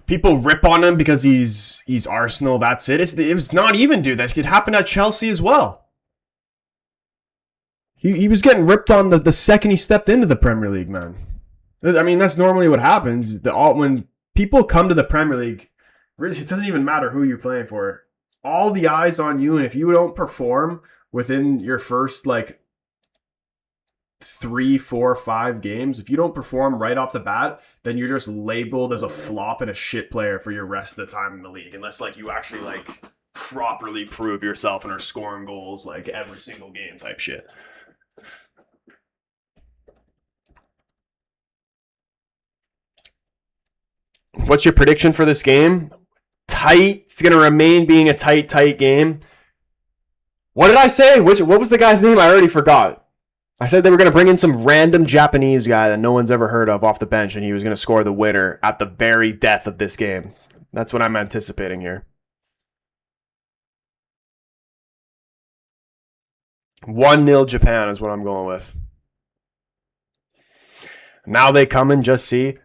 People rip on him because he's Arsenal. That's it. It was not even, dude. That could happen at Chelsea as well. He was getting ripped on the second he stepped into the Premier League, man. I mean, that's normally what happens. When people come to the Premier League, really, it doesn't even matter who you're playing for. All the eyes on you, and if you don't perform within your first, 3, 4, 5 games, if you don't perform right off the bat, then you're just labeled as a flop and a shit player for your rest of the time in the league. Unless you actually properly prove yourself and are scoring goals every single game type shit. What's your prediction for this game? Tight. It's going to remain being a tight game. What did I say? What was the guy's name? I already forgot. I said they were going to bring in some random Japanese guy that no one's ever heard of off the bench, and he was going to score the winner at the very death of this game. That's what I'm anticipating here. 1-0 Japan is what I'm going with. Now they come and just see.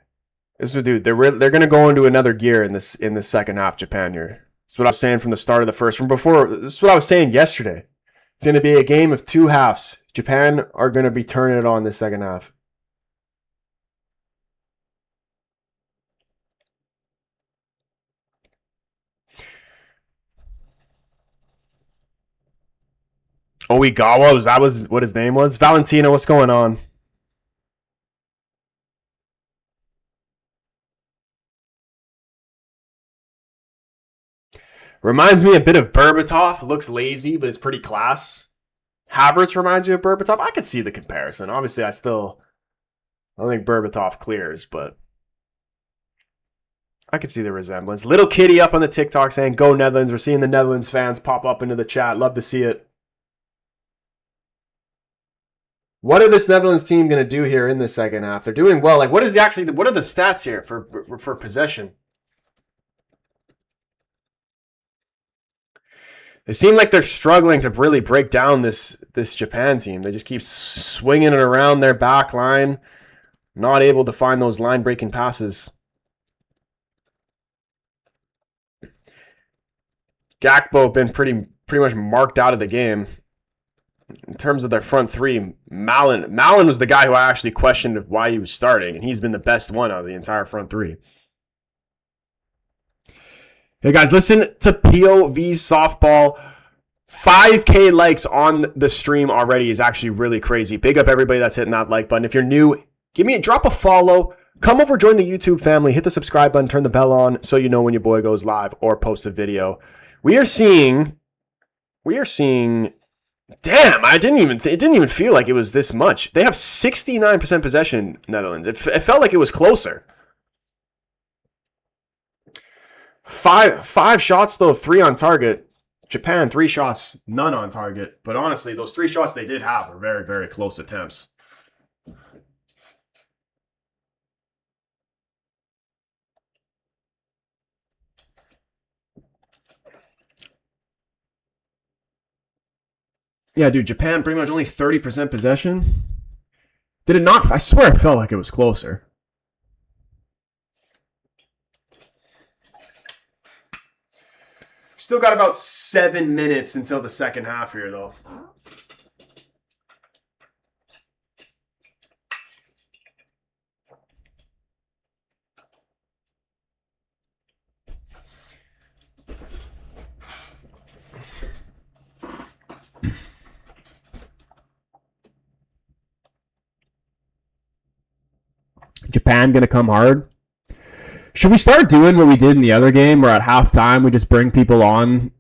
Dude, they're going to go into another gear in this second half, Japan here. That's what I was saying from the start of the first. From before, this is what I was saying yesterday. It's going to be a game of 2 halves. Japan are going to be turning it on this second half. Oigawa, that was what his name was? Valentino, what's going on? Reminds me a bit of Berbatov. Looks lazy, but it's pretty class. Havertz reminds me of Berbatov. I could see the comparison. Obviously, I don't think Berbatov clears, but I could see the resemblance. Little Kitty up on the TikTok saying, "Go Netherlands." We're seeing the Netherlands fans pop up into the chat. Love to see it. What are this Netherlands team going to do here in the second half? They're doing well. What are the stats here for possession? It seems like they're struggling to really break down this Japan team. They just keep swinging it around their back line, not able to find those line-breaking passes. Gakpo been pretty much marked out of the game. In terms of their front three, Malen was the guy who I actually questioned why he was starting, and he's been the best one out of the entire front three. Hey guys, listen to POV Softball. 5K likes on the stream already is actually really crazy. Big up everybody that's hitting that like button. If you're new, drop a follow. Come over, join the YouTube family. Hit the subscribe button, turn the bell on so you know when your boy goes live or posts a video. We are seeing. Damn, it didn't even feel like it was this much. They have 69% possession, Netherlands. It felt like it was closer. Five shots though, 3 on target. Japan, 3 shots, none on target. But honestly, those 3 shots they did have were very, very close attempts. Yeah, dude, Japan pretty much only 30% possession. Did it not? I swear it felt like it was closer. Still got about 7 minutes until the second half here, though. Japan going to come hard? Should we start doing what we did in the other game where at halftime we just bring people on?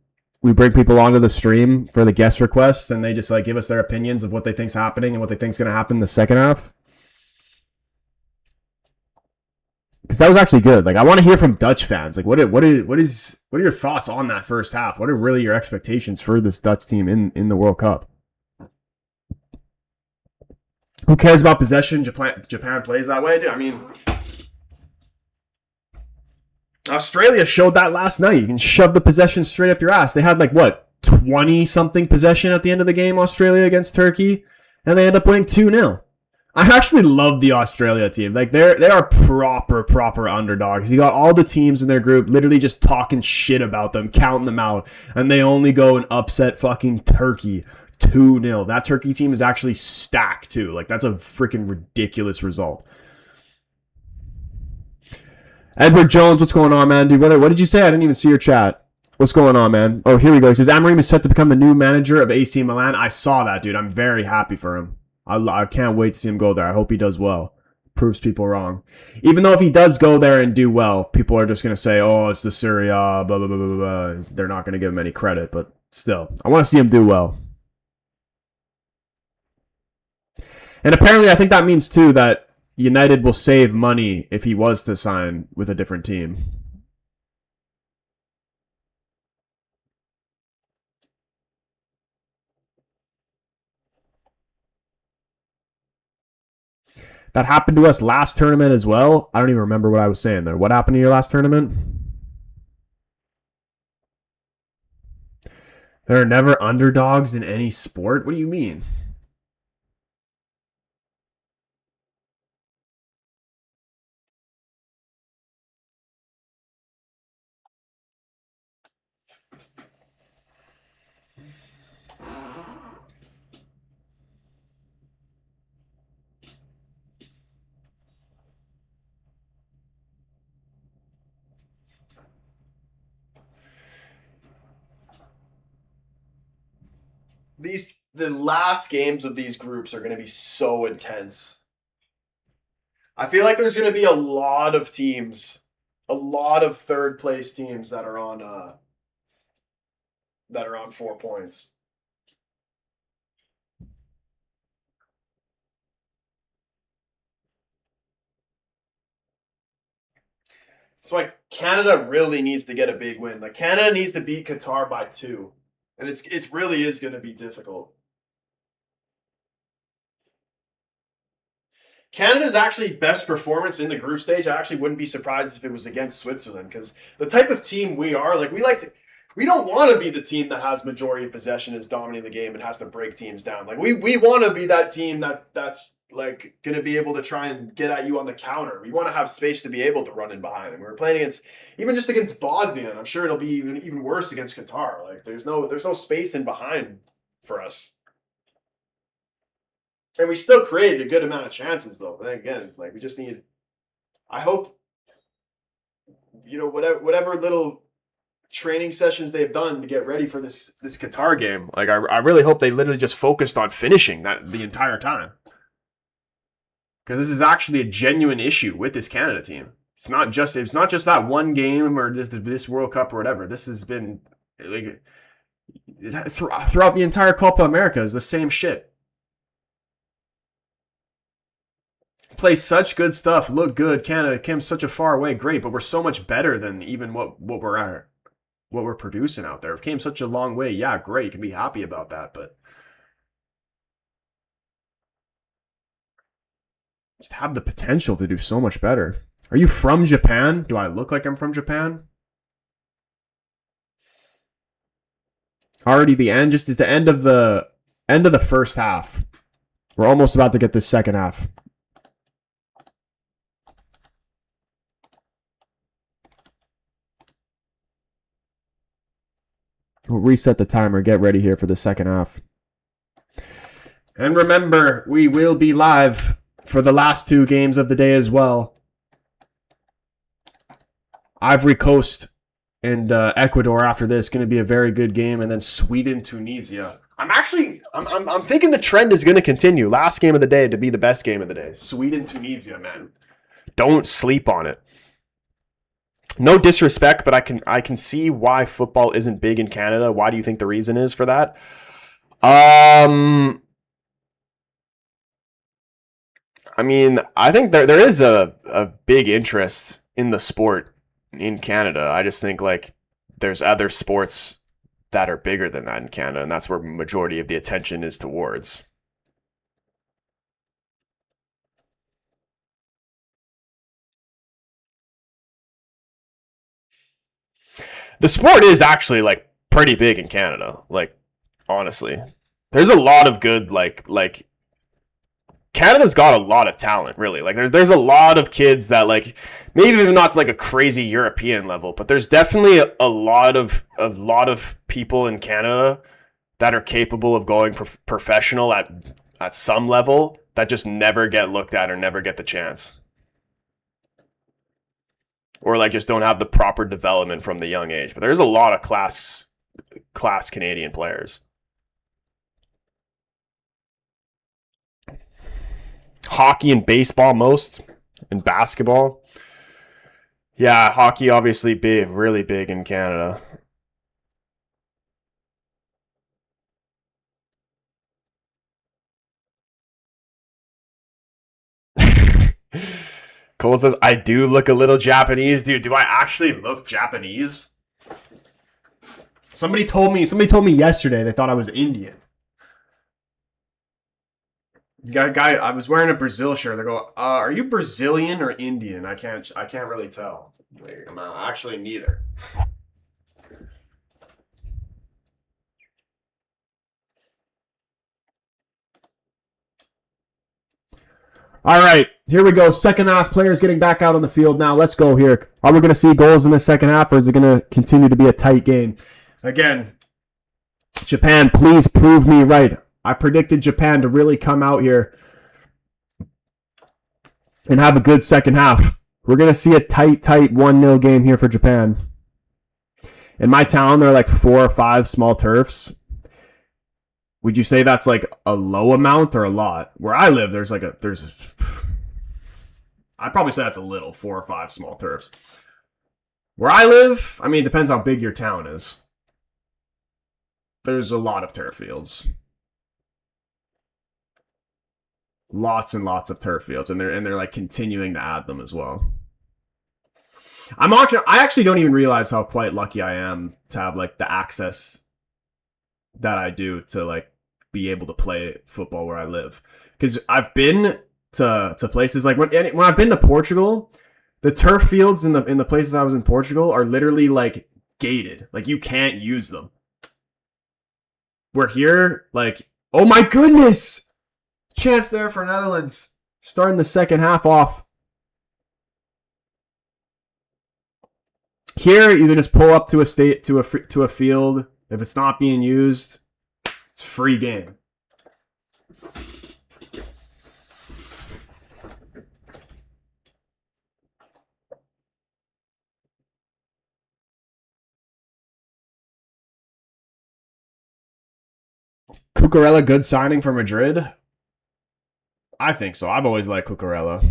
We bring people onto the stream for the guest requests and they just like give us their opinions of what they think's happening and what they think's going to happen in the second half? Because that was actually good. Like, I want to hear from Dutch fans. Like, what are your thoughts on that first half? What are really your expectations for this Dutch team in the World Cup? Who cares about possession? Japan plays that way, dude. I mean, Australia showed that last night. You can shove the possession straight up your ass. They had like what 20-something possession at the end of the game, Australia against Turkey, and they end up winning 2-0. I actually love the Australia team. Like they are proper underdogs. You got all the teams in their group literally just talking shit about them, counting them out, and they only go and upset fucking Turkey 2-0. That Turkey team is actually stacked too. Like that's a freaking ridiculous result. Edward Jones, what's going on, man? Dude, what did you say? I didn't even see your chat. What's going on, man? Oh, here we go. He says Amorim is set to become the new manager of AC Milan. I saw that, dude. I'm very happy for him. I can't wait to see him go there. I hope he does well. Proves people wrong. Even though if he does go there and do well, people are just going to say, oh, it's the Serie A, blah, blah, blah, blah, blah. They're not going to give him any credit, but still. I want to see him do well. And apparently I think that means, too, that United will save money if he was to sign with a different team. That happened to us last tournament as well. I don't even remember what I was saying there. What happened to your last tournament? There are never underdogs in any sport? What do you mean? The last games of these groups are going to be so intense. I feel like there's going to be a lot of teams, a lot of third place teams that are on 4 points. That's why Canada really needs to get a big win. Like Canada needs to beat Qatar by 2. And it really is going to be difficult. Canada's actually best performance in the group stage. I actually wouldn't be surprised if it was against Switzerland because the type of team we are, like we don't want to be the team that has majority of possession, is dominating the game, and has to break teams down. Like we want to be that team that's like going to be able to try and get at you on the counter. We want to have space to be able to run in behind. And we're playing against Bosnia, and I'm sure it'll be even worse against Qatar. Like there's no space in behind for us. And we still created a good amount of chances, though. But then again, like we just need. I hope, whatever little training sessions they've done to get ready for this Qatar game. Like I really hope they literally just focused on finishing that the entire time. Because this is actually a genuine issue with this Canada team. It's not just that one game or this World Cup or whatever. This has been like throughout the entire Copa America is the same shit. Play such good stuff, look good. Canada came such a far way, great, but we're so much better than even what we're producing out there. It came such a long way, yeah, great. You can be happy about that, but just have the potential to do so much better. Are you from Japan? Do I look like I'm from Japan? Already the end, just is the end of the first half. We're almost about to get the second half. We'll reset the timer, get ready here for the second half. And remember, we will be live for the last 2 games of the day as well. Ivory Coast and Ecuador after this, going to be a very good game, and then Sweden, Tunisia. I'm thinking the trend is going to continue. Last game of the day to be the best game of the day. Sweden, Tunisia, man. don't sleep on it. No disrespect, but I can see why football isn't big in Canada. Why do you think the reason is for that? I mean, I think there is a big interest in the sport in Canada. I just think like there's other sports that are bigger than that in Canada, and that's where majority of the attention is towards. The sport is actually like pretty big in Canada. Like honestly, there's a lot of good like Canada's got a lot of talent, really. Like there's a lot of kids that like maybe even not to like a crazy European level, but there's definitely a lot of people in Canada that are capable of going professional at some level that just never get looked at or never get the chance. Or like just don't have the proper development from the young age. But there's a lot of class Canadian players. Hockey and baseball most, and basketball. Yeah, hockey obviously big, really big in Canada. Cole says, I do look a little Japanese. Dude, do I actually look Japanese? Somebody told me yesterday they thought I was Indian. Guy, I was wearing a Brazil shirt. They go, "Are you Brazilian or Indian?" I can't really tell. I'm actually neither. All right, here we go. Second half, players getting back out on the field now. Let's go here. Are we going to see goals in the second half, or is it going to continue to be a tight game? Again, Japan, please prove me right. I predicted Japan to really come out here and have a good second half. We're going to see a tight 1-0 game here for Japan. In my town, there are like 4 or 5 small turfs. Would you say that's like a low amount or a lot? Where I live, I'd probably say that's a little, 4 or 5 small turfs. Where I live, I mean, it depends how big your town is. There's a lot of turf fields. Lots and lots of turf fields, and they're like continuing to add them as well. I actually don't even realize how quite lucky I am to have like the access that I do to like be able to play football where I live. Because I've been to places like when I've been to Portugal, the turf fields in the places I was in Portugal are literally like gated. Like you can't use them. We're here, like, oh my goodness! Chance there for Netherlands. Starting the second half off. Here, you can just pull up to a field. If it's not being used, it's free game. Cucurella, good signing for Madrid? I think so. I've always liked Cucurella.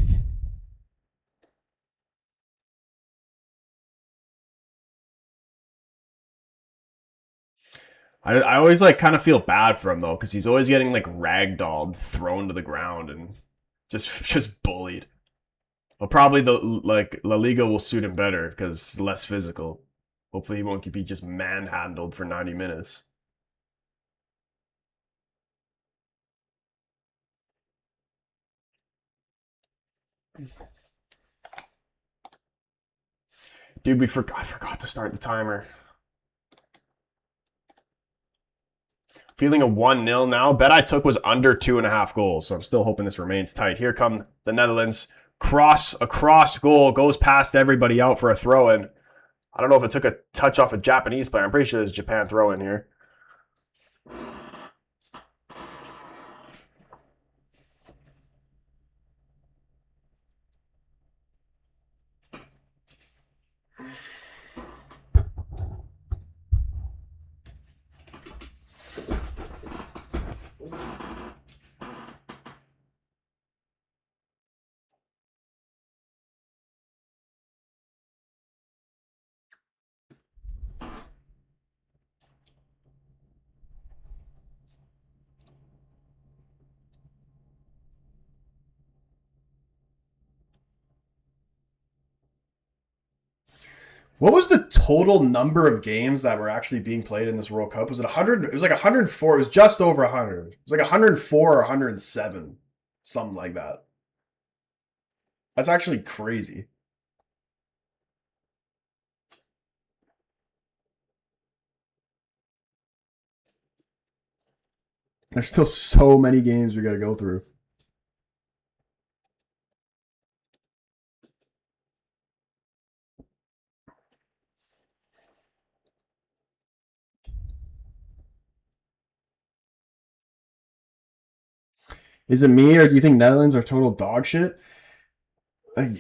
I always like kind of feel bad for him though, because he's always getting like ragdolled, thrown to the ground, and just bullied. Well, probably the like La Liga will suit him better because it's less physical. Hopefully, he won't be just manhandled for 90 minutes. Dude, I forgot to start the timer. Feeling a 1-0 now. Bet I took was under 2.5 goals, so I'm still hoping this remains tight. Here come the Netherlands. A cross goal goes past everybody out for a throw in. I don't know if it took a touch off a Japanese player. I'm pretty sure there's Japan throw in here. What was the total number of games that were actually being played in this World Cup? Was it 100? It was like 104. It was just over 100. It was like 104 or 107. Something like that. That's actually crazy. There's still so many games we got to go through. Is it me, or do you think Netherlands are total dog shit? Like,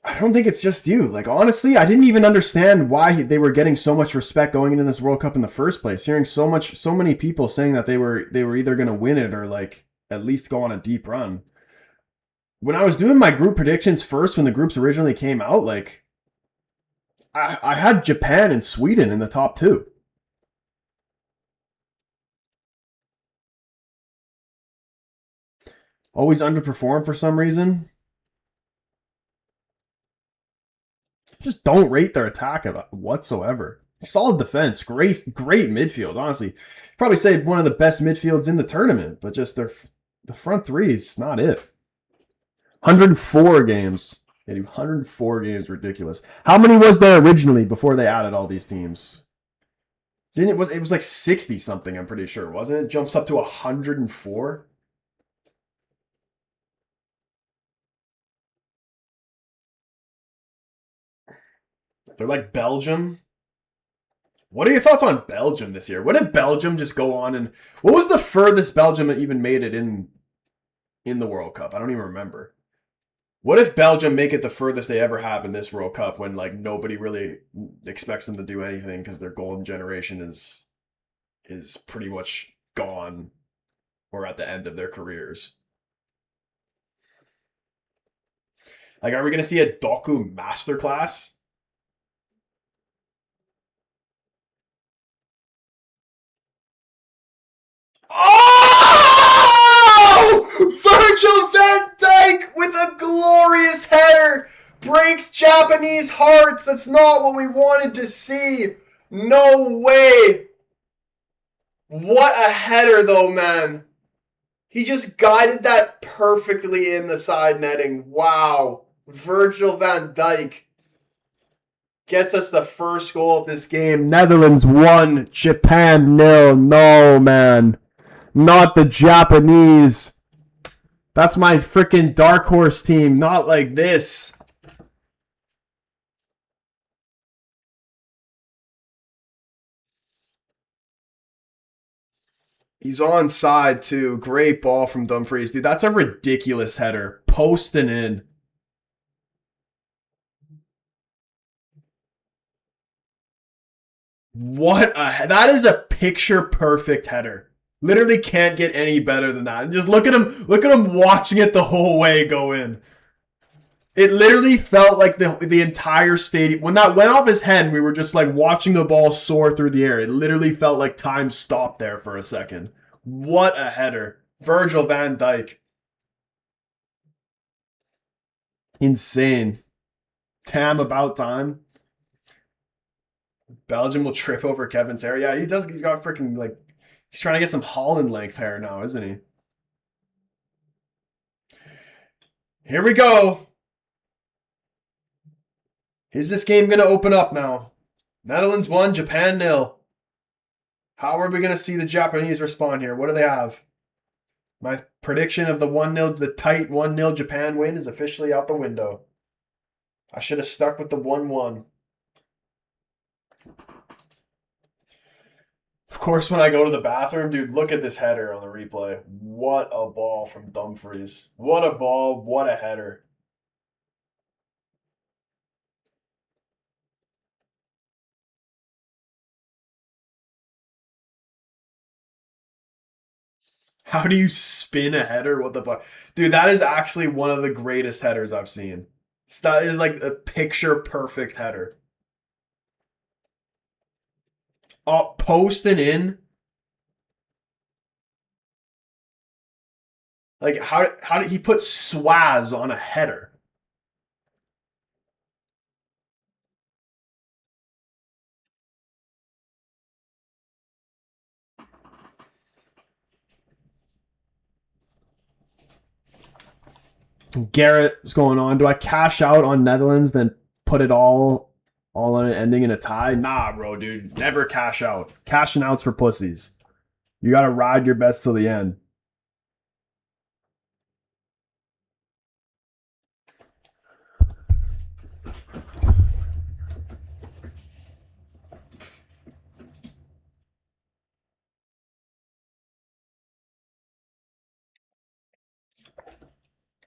I don't think it's just you. Like, honestly, I didn't even understand why they were getting so much respect going into this World Cup in the first place. Hearing so many people saying that they were either going to win it or like at least go on a deep run. When I was doing my group predictions first, when the groups originally came out, like I had Japan and Sweden in the top two. Always underperform for some reason. Just don't rate their attack whatsoever. Solid defense, great midfield. Honestly, probably say one of the best midfields in the tournament, but just the front three is not it. 104 games. Yeah, 104 games, ridiculous. How many was there originally before they added all these teams? Didn't it was like 60 something, I'm pretty sure, wasn't it? Jumps up to 104. They're like Belgium. What are your thoughts on Belgium this year? What if Belgium just go on and what was the furthest Belgium even made it in the World Cup? I don't even remember. What if Belgium make it the furthest they ever have in this World Cup when like nobody really expects them to do anything because their golden generation is pretty much gone or at the end of their careers? Like, are we gonna see a Doku masterclass? Oh! Virgil van Dijk with a glorious header breaks Japanese hearts. That's not what we wanted to see. No way. What a header, though, man. He just guided that perfectly in the side netting. Wow. Virgil van Dijk gets us the first goal of this game. Netherlands 1, Japan 0. No, man. Not the Japanese. That's my freaking dark horse team. Not like this. He's on side too. Great ball from Dumfries. Dude, that's a ridiculous header. Posting in. That is a picture perfect header. Literally can't get any better than that. Just look at him watching it the whole way go in. It literally felt like the entire stadium, when that went off his head, we were just like watching the ball soar through the air. It literally felt like time stopped there for a second. What a header. Virgil van Dijk. Insane. Tam about time. Belgium will trip over Kevin's hair. Yeah, he does. He's got freaking like, he's trying to get some Holland length hair now, isn't he? Here we go. Is this game going to open up now? Netherlands 1, Japan 0. How are we going to see the Japanese respond here? What do they have? My prediction of the 1-0, the tight 1-0 Japan win is officially out the window. I should have stuck with the 1-1. Of course, when I go to the bathroom, dude, look at this header on the replay. What a ball from Dumfries. What a ball. What a header. How do you spin a header? What the fuck? Dude, that is actually one of the greatest headers I've seen. That is like a picture perfect header. Up, post and in. Like, how did he put Swaz on a header? Garrett's going on. Do I cash out on Netherlands, then put it all on it ending in a tie? Nah, bro, dude. Never cash out. Cashing out's for pussies. You gotta ride your bets till the end.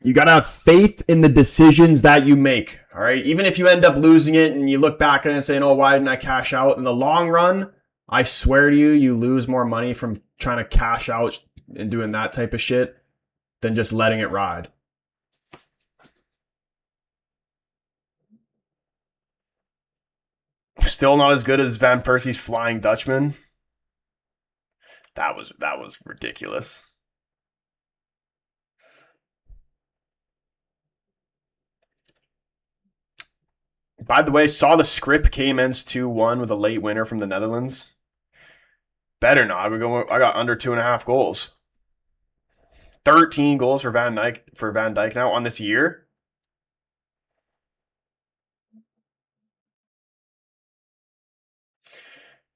You gotta have faith in the decisions that you make. All right. Even if you end up losing it and you look back at it and saying, "Oh, why didn't I cash out?" In the long run, I swear to you, you lose more money from trying to cash out and doing that type of shit than just letting it ride. Still not as good as Van Persie's Flying Dutchman. That was ridiculous. By the way, saw the script Caymans 2-1 with a late winner from the Netherlands. Better not. I got under 2.5 goals. 13 goals for Van Dijk now on this year.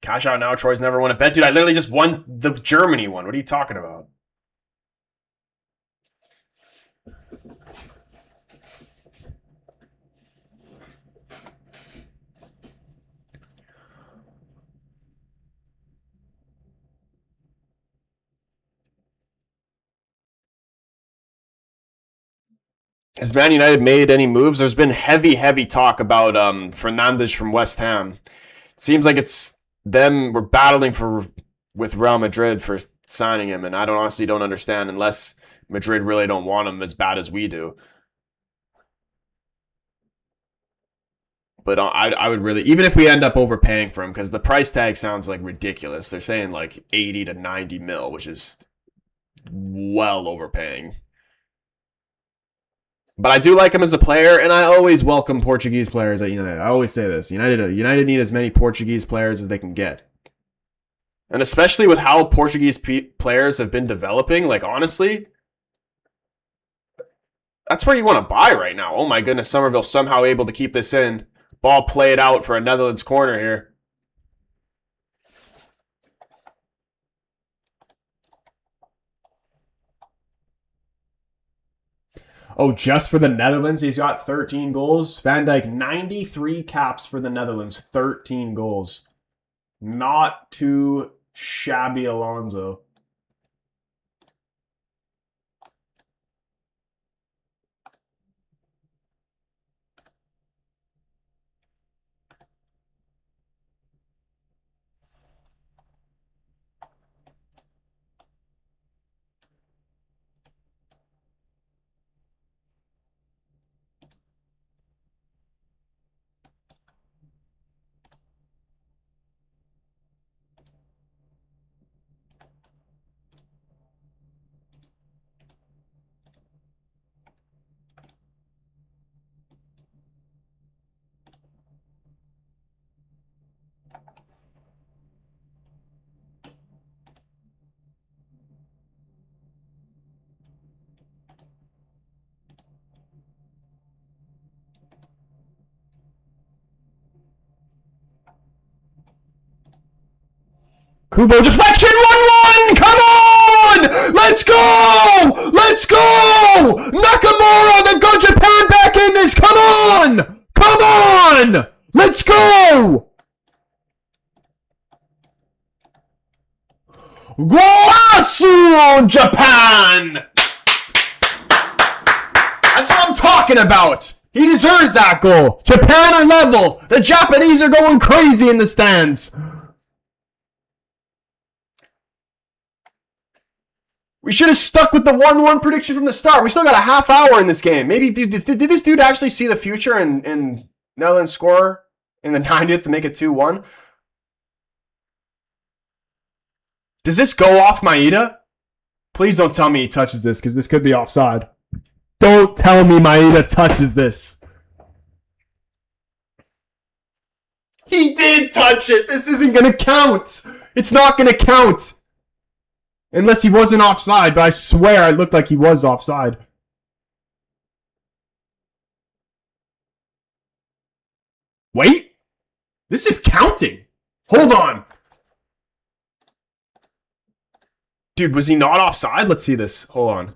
Cash out now. Troy's never won a bet. Dude, I literally just won the Germany one. What are you talking about? Has Man United made any moves? There's been heavy talk about Fernandes from West Ham. It seems like it's them. We're battling with Real Madrid for signing him, and I honestly don't understand unless Madrid really don't want him as bad as we do. But I would really, even if we end up overpaying for him, because the price tag sounds like ridiculous. They're saying like 80 to 90 mil, which is well overpaying. But I do like him as a player, and I always welcome Portuguese players at United. I always say this: United need as many Portuguese players as they can get, and especially with how Portuguese players have been developing. Like honestly, that's where you want to buy right now. Oh my goodness, Somerville somehow able to keep this in. Ball played out for a Netherlands corner here. Oh, just for the Netherlands, he's got 13 goals. Van Dijk, 93 caps for the Netherlands, 13 goals. Not too shabby, Alonso. Kubo deflection 1-1! Come on! Let's go! Let's go! Nakamura, then go Japan back in this! Come on! Come on! Let's go! Golasso, Japan! That's what I'm talking about! He deserves that goal! Japan are level! The Japanese are going crazy in the stands! We should have stuck with the 1-1 prediction from the start. We still got a half hour in this game. Maybe did this dude actually see the future and Netherlands score in the 90th to make it 2-1? Does this go off Maeda? Please don't tell me he touches this, because this could be offside. Don't tell me Maeda touches this. He did touch it. This isn't going to count. It's not going to count. Unless he wasn't offside, but I swear it looked like he was offside. Wait. This is counting. Hold on. Dude, was he not offside? Let's see this. Hold on.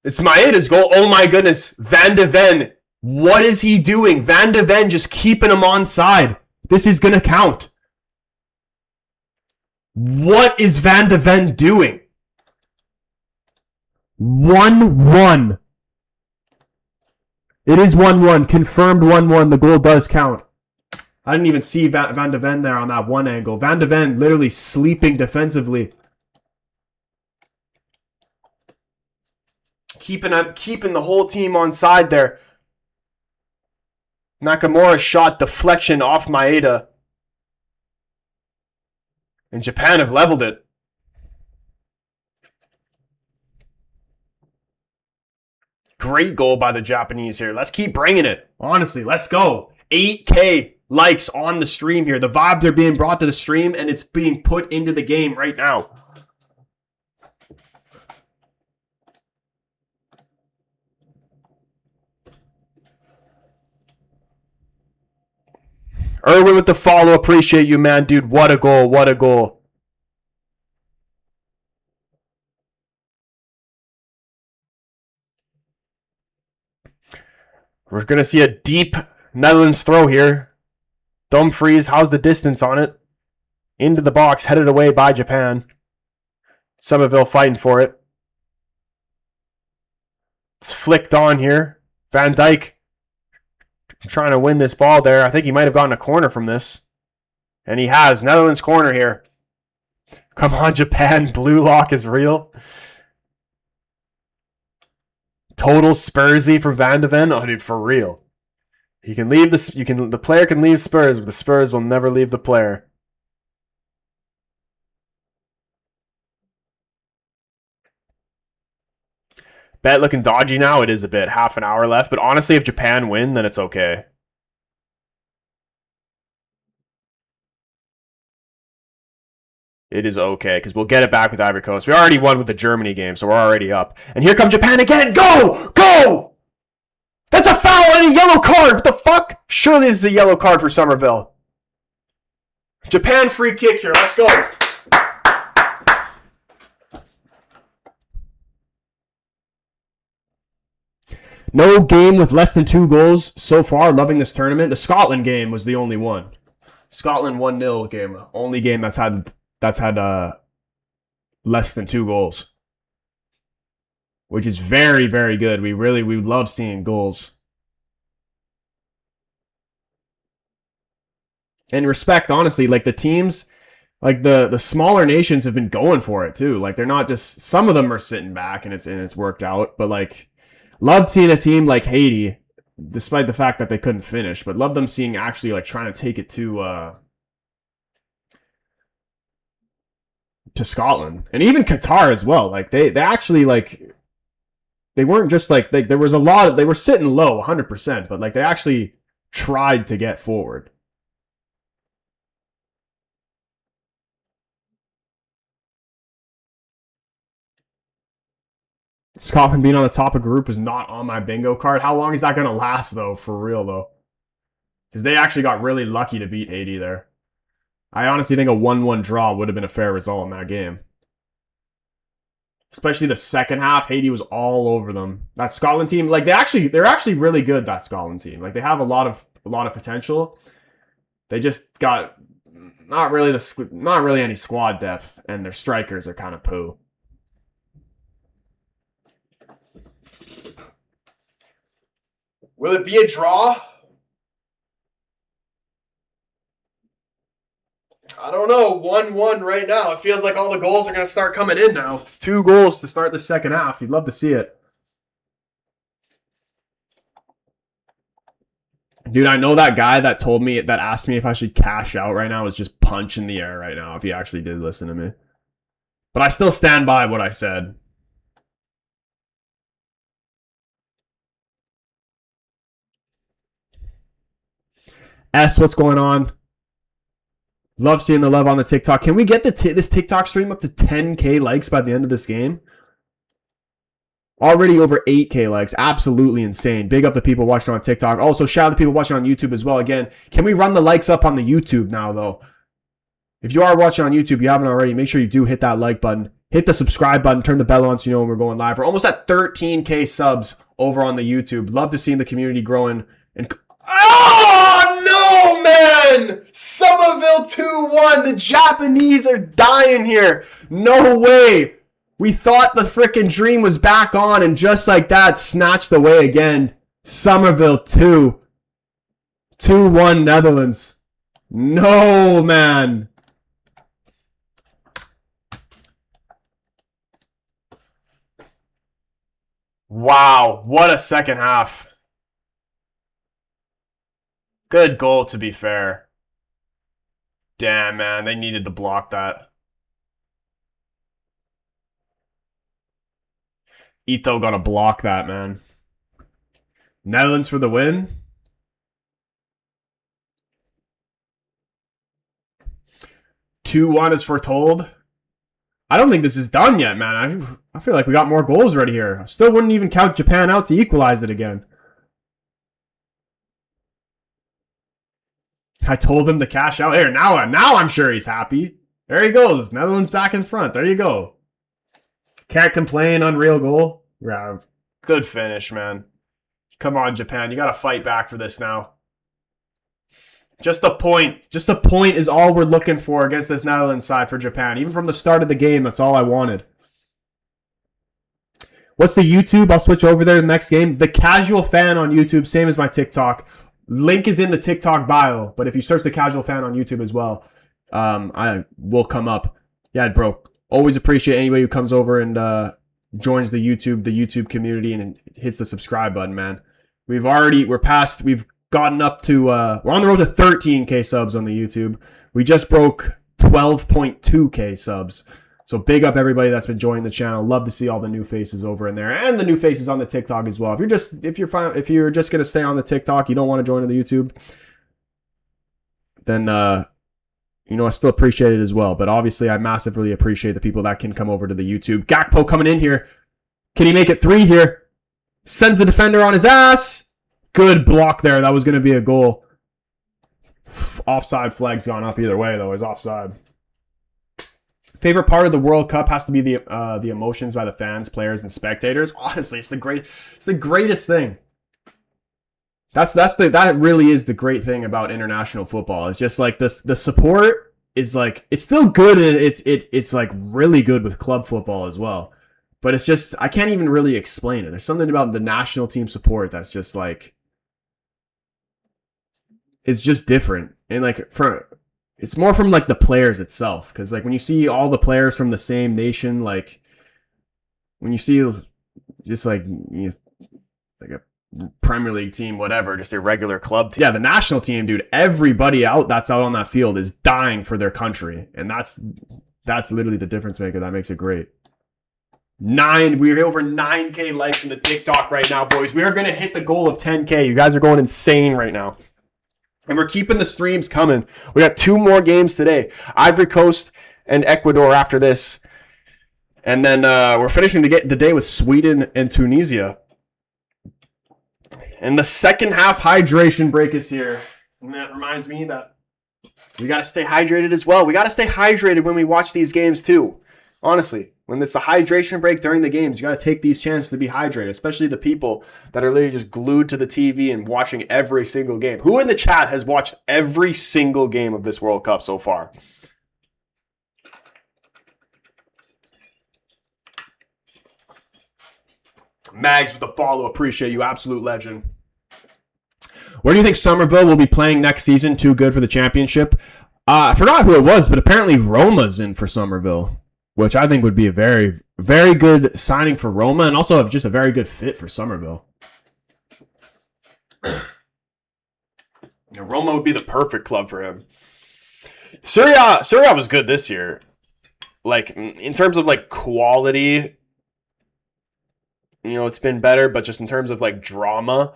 It's Maeda's goal. Oh my goodness. Van de Ven. What is he doing? Van de Ven just keeping him onside. This is going to count. What is Van de Ven doing? 1-1. It is 1-1. Confirmed 1-1. The goal does count. I didn't even see Van de Ven there on that one angle. Van de Ven literally sleeping defensively. Keeping the whole team on side there. Nakamura's shot deflection off Maeda. And Japan have leveled it. Great goal by the Japanese here. Let's keep bringing it. Honestly, let's go. 8K likes on the stream here. The vibes are being brought to the stream and it's being put into the game right now. Erwin with the follow. Appreciate you, man. Dude, what a goal. What a goal. We're going to see a deep Netherlands throw here. Dumfries, how's the distance on it? Into the box, headed away by Japan. Somerville fighting for it. It's flicked on here. Van Dijk trying to win this ball there. I think he might have gotten a corner from this. And he has. Netherlands corner here. Come on, Japan. Blue lock is real. Total Spursy from Van de Ven. Oh, dude, for real. He can leave this. The player can leave Spurs, but the Spurs will never leave the player. Bet looking dodgy now. It is a bit. Half an hour left. But honestly, if Japan win, then it's okay. It is okay, because we'll get it back with Ivory Coast. We already won with the Germany game, so we're already up. And here comes Japan again. Go! Go! That's a foul and a yellow card. What the fuck? Surely this is a yellow card for Somerville. Japan free kick here. Let's go. No game with less than 2 goals so far. Loving this tournament. The Scotland game was the only one. Scotland 1-0 game. Only game that's had less than 2 goals. Which is very, very good. We love seeing goals. And respect, honestly, like the teams, like the smaller nations have been going for it too. Like they're not just, some of them are sitting back and it's worked out, but like loved seeing a team like Haiti, despite the fact that they couldn't finish, but loved them seeing actually like trying to take it to Scotland and even Qatar as well. Like they actually like, they weren't just like, there was a lot of, they were sitting low 100%, but like they actually tried to get forward. Scotland being on the top of group is not on my bingo card. How long is that going to last, though, for real, though? Because they actually got really lucky to beat Haiti there. I honestly think a 1-1 draw would have been a fair result in that game. Especially the second half, Haiti was all over them. That Scotland team, like they're actually really good, that Scotland team. Like they have a lot of potential. They just got not really any squad depth, and their strikers are kind of poo. Will it be a draw? I don't know. 1-1 right now. It feels like all the goals are going to start coming in now. 2 goals to start the second half. You'd love to see it. Dude, I know that guy that asked me if I should cash out right now is just punching the air right now if he actually did listen to me. But I still stand by what I said. S, what's going on? Love seeing the love on the TikTok. Can we get this TikTok stream up to 10K likes by the end of this game? Already over 8K likes. Absolutely insane. Big up the people watching on TikTok. Also, shout out the people watching on YouTube as well. Again, can we run the likes up on the YouTube now, though? If you are watching on YouTube, you haven't already, make sure you do hit that like button. Hit the subscribe button. Turn the bell on so you know when we're going live. We're almost at 13K subs over on the YouTube. Love to see the community growing. And oh, no, man! Somerville 2-1. The Japanese are dying here. No way. We thought the frickin' dream was back on, and just like that, snatched away again. Somerville 2. 2-1 Netherlands. No, man. Wow, what a second half. Good goal, to be fair. Damn, man, they needed to block that. Ito got to block that, man. Netherlands for the win. "2-1 is foretold. I don't think this is done yet, man. I feel like we got more goals right here. I still wouldn't even count Japan out to equalize it again. I told him to cash out here. Now I'm sure he's happy. There he goes. Netherlands back in front. There you go. Can't complain. Unreal goal. Yeah, good finish, man. Come on, Japan. You got to fight back for this now. Just a point. Just a point is all we're looking for against this Netherlands side for Japan. Even from the start of the game, that's all I wanted. What's the YouTube? I'll switch over there to the next game. The Casual Fan on YouTube, same as my TikTok. Link is in the TikTok bio, but if you search the Casual Fan on YouTube as well, I will come up. Yeah, bro. Always appreciate anybody who comes over and joins the YouTube community and hits the subscribe button, man. We've gotten up to we're on the road to 13K subs on the YouTube. We just broke 12.2K subs. So big up everybody that's been joining the channel. Love to see all the new faces over in there and the new faces on the TikTok as well. If you're just gonna stay on the TikTok, you don't want to join the YouTube, then I still appreciate it as well. But obviously, I massively appreciate the people that can come over to the YouTube. Gakpo coming in here. Can he make it 3 here? Sends the defender on his ass. Good block there. That was going to be a goal. Offside flag's gone up either way, though. It's offside. Favorite part of the World Cup has to be the emotions by the fans, players, and spectators. Honestly, it's the greatest thing. That really is the great thing about international football. It's just like this. The support is like, it's still good, and it's like really good with club football as well. But it's just, I can't even really explain it. There's something about the national team support that's just like, it's just different. And like it's more from like the players itself, because like when you see all the players from the same nation, like when you see just like a Premier League team, whatever, just a regular club team. Yeah, the national team, dude, everybody that's out on that field is dying for their country. And that's literally the difference maker that makes it great. We're over 9K likes in the TikTok right now, boys. We are going to hit the goal of 10K. You guys are going insane right now. And we're keeping the streams coming. We got 2 more games today. Ivory Coast and Ecuador after this. And then we're finishing the day with Sweden and Tunisia. And the second half hydration break is here. And that reminds me that we got to stay hydrated as well. We got to stay hydrated when we watch these games too. Honestly, when it's the hydration break during the games, you got to take these chances to be hydrated, especially the people that are literally just glued to the TV and watching every single game. Who in the chat has watched every single game of this World Cup so far? Mags with the follow. Appreciate you. Absolute legend. Where do you think Somerville will be playing next season? Too good for the championship? I forgot who it was, but apparently Roma's in for Somerville, which I think would be a very, very good signing for Roma, and also just a very good fit for Somerville. Roma would be the perfect club for him. Syria was good this year. Like, in terms of, like, quality, it's been better, but just in terms of, like, drama,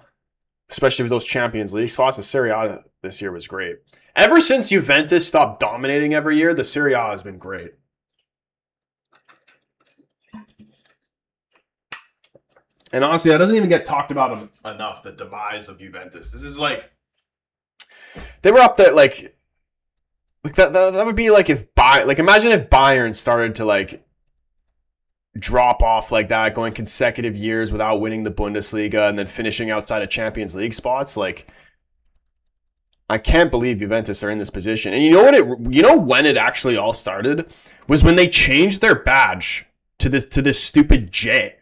especially with those Champions League spots, the Serie A this year was great. Ever since Juventus stopped dominating every year, the Serie A has been great. And honestly, that doesn't even get talked about enough. The demise of Juventus. This is like They were up there like that would be like if imagine if Bayern started to like drop off like that, going consecutive years without winning the Bundesliga and then finishing outside of Champions League spots. Like, I can't believe Juventus are in this position. And you know when it actually all started was when they changed their badge to this stupid J.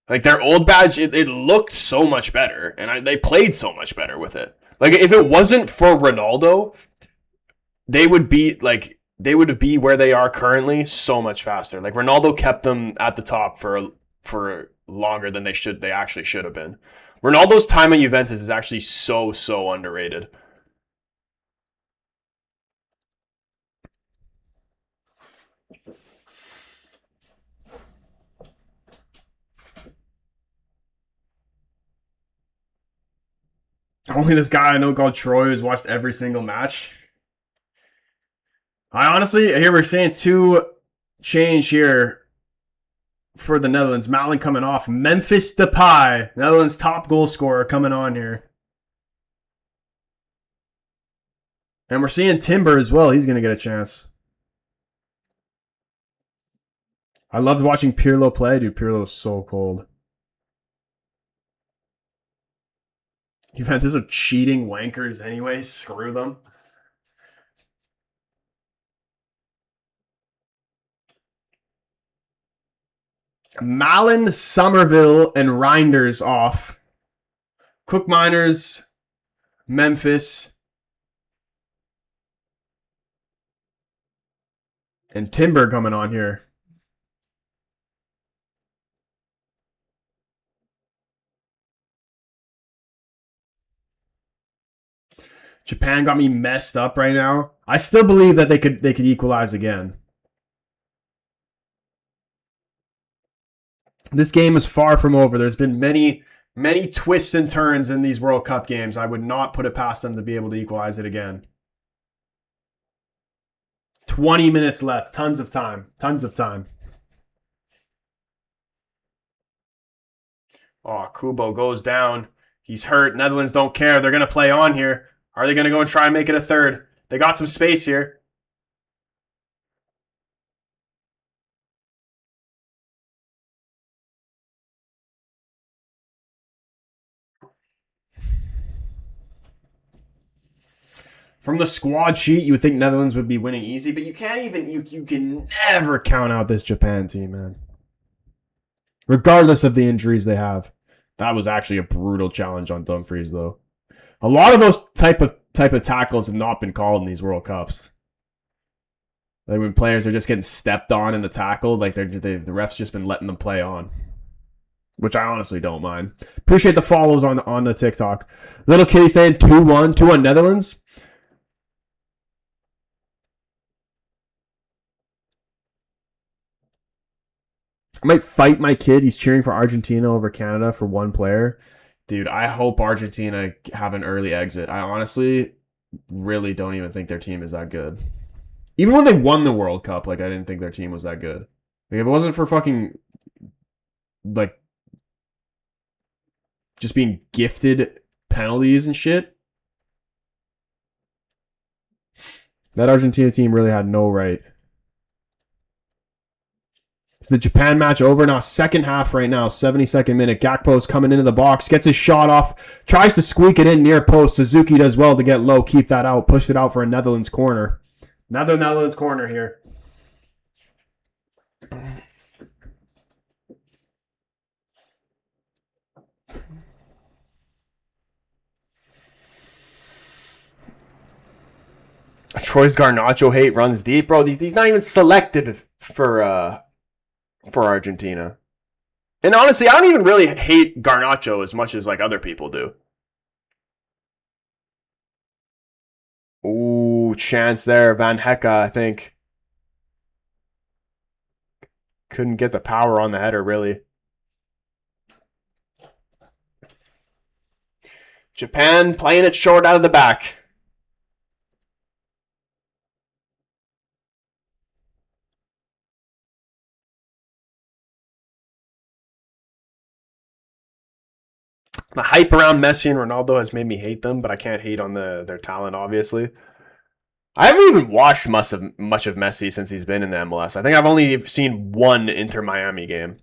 Like their old badge, it looked so much better, and they played so much better with it. Like if it wasn't for Ronaldo, they would be where they are currently so much faster. Like Ronaldo kept them at the top for longer than they actually should have been. Ronaldo's time at Juventus is actually so underrated. only this guy I know called Troy who's watched every single match. I honestly, here we're saying 2 change here for the Netherlands. Malin coming off. Memphis Depay, Netherlands top goal scorer, coming on here. And we're seeing Timber as well. He's going to get a chance. I loved watching Pirlo play. Dude, Pirlo's so cold. Juventus are cheating wankers anyway. Screw them. Malin, Somerville, and Reinders off. Cook Miners, Memphis, and Timber coming on here. Japan got me messed up right now. I still believe that they could equalize again. This game is far from over. There's been many twists and turns in these World Cup games. I would not put it past them to be able to equalize it again. 20 minutes left. Tons of time. Oh, Kubo goes down. He's hurt. Netherlands don't care. They're going to play on here. Are they going to go and try and make it a third? They got some space here. From the squad sheet, you would think Netherlands would be winning easy, but you can't even, you can never count out this Japan team, man. Regardless of the injuries they have. That was actually a brutal challenge on Dumfries, though. A lot of those type of tackles have not been called in these World Cups. Like when players are just getting stepped on in the tackle, like the refs just been letting them play on. Which I honestly don't mind. Appreciate the follows on the TikTok. Little Kitty saying 2-1. 2-1 Netherlands. I might fight my kid. He's cheering for Argentina over Canada for one player. Dude, I hope Argentina have an early exit. I honestly really don't even think their team is that good. Even when they won the World Cup, like I didn't think their team was that good. Like if it wasn't for fucking like just being gifted penalties and shit, that Argentina team really had no right. Is the Japan match over now? Second half right now, 72nd minute. Gakpo's coming into the box, gets his shot off, tries to squeak it in near post. Suzuki does well to get low, keep that out, pushed it out for a Netherlands corner. Another Netherlands corner here. Troy's Garnacho hate runs deep, bro. He's not even selected for Argentina. And honestly, I don't even really hate Garnacho as much as like other people do. Ooh, chance there. Van Hecke, I think. Couldn't get the power on the header, really. Japan playing it short out of the back. The hype around Messi and Ronaldo has made me hate them, but I can't hate on their talent, obviously. I haven't even watched much of Messi since he's been in the MLS. I think I've only seen one Inter Miami game.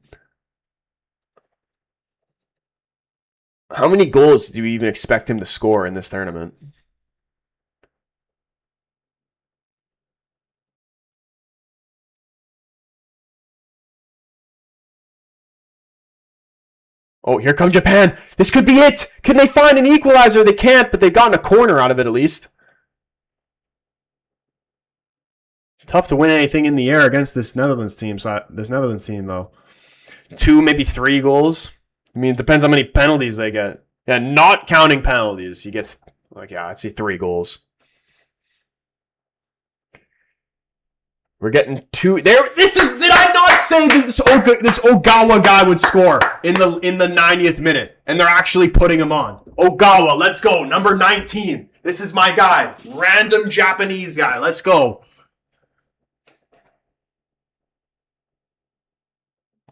How many goals do you even expect him to score in this tournament? Oh, here come Japan. This could be it. Can they find an equalizer? They can't, but they've gotten a corner out of it at least. Tough to win anything in the air against this Netherlands team, though. 2, maybe 3 goals. I mean, it depends how many penalties they get. Yeah, not counting penalties, he gets I'd say 3 goals. We're getting 2 there. Did I not say this Ogawa guy would score in the 90th minute? And they're actually putting him on. Ogawa, let's go. Number 19. This is my guy. Random Japanese guy. Let's go.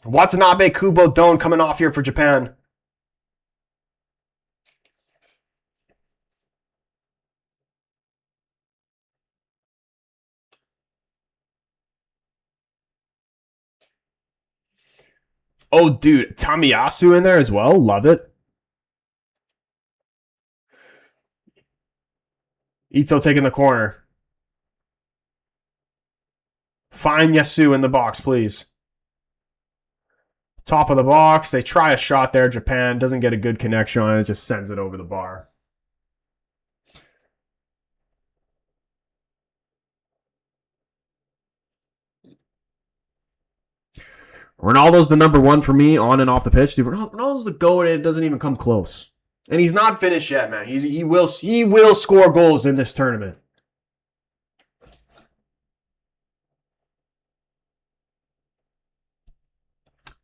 Watanabe, Kubo, Don coming off here for Japan. Oh, dude, Tamiyasu in there as well. Love it. Ito taking the corner. Find Yasu in the box, please. Top of the box. They try a shot there. Japan doesn't get a good connection on it. Just sends it over the bar. Ronaldo's the number 1 for me on and off the pitch. Dude, Ronaldo's the GOAT, and it doesn't even come close. And he's not finished yet, man. He will score goals in this tournament.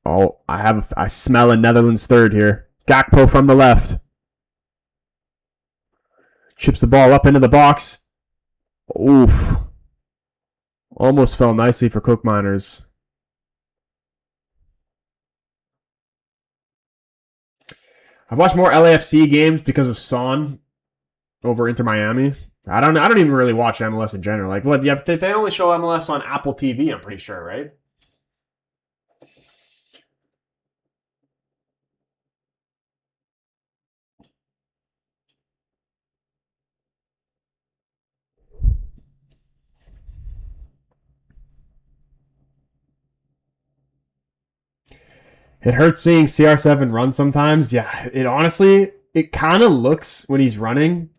Oh, I smell a Netherlands third here. Gakpo from the left. Chips the ball up into the box. Oof. Almost fell nicely for Cook Miners. I've watched more LAFC games because of Son over Inter Miami. I don't even really watch MLS in general. Like, what? Yeah, they only show MLS on Apple TV, I'm pretty sure, right? It hurts seeing CR7 run sometimes. Yeah, it kind of looks when he's running.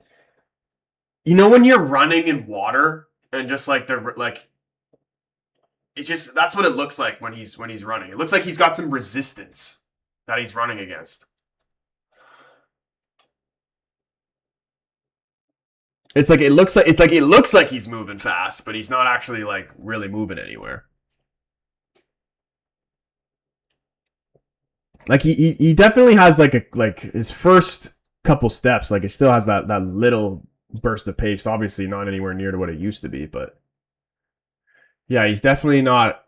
You know when you're running in water and just like that's what it looks like when he's running. It looks like he's got some resistance that he's running against. It looks like he's moving fast, but he's not actually like really moving anywhere. Like he definitely has like his first couple steps, like it still has that little burst of pace. Obviously not anywhere near to what it used to be, but yeah, he's definitely not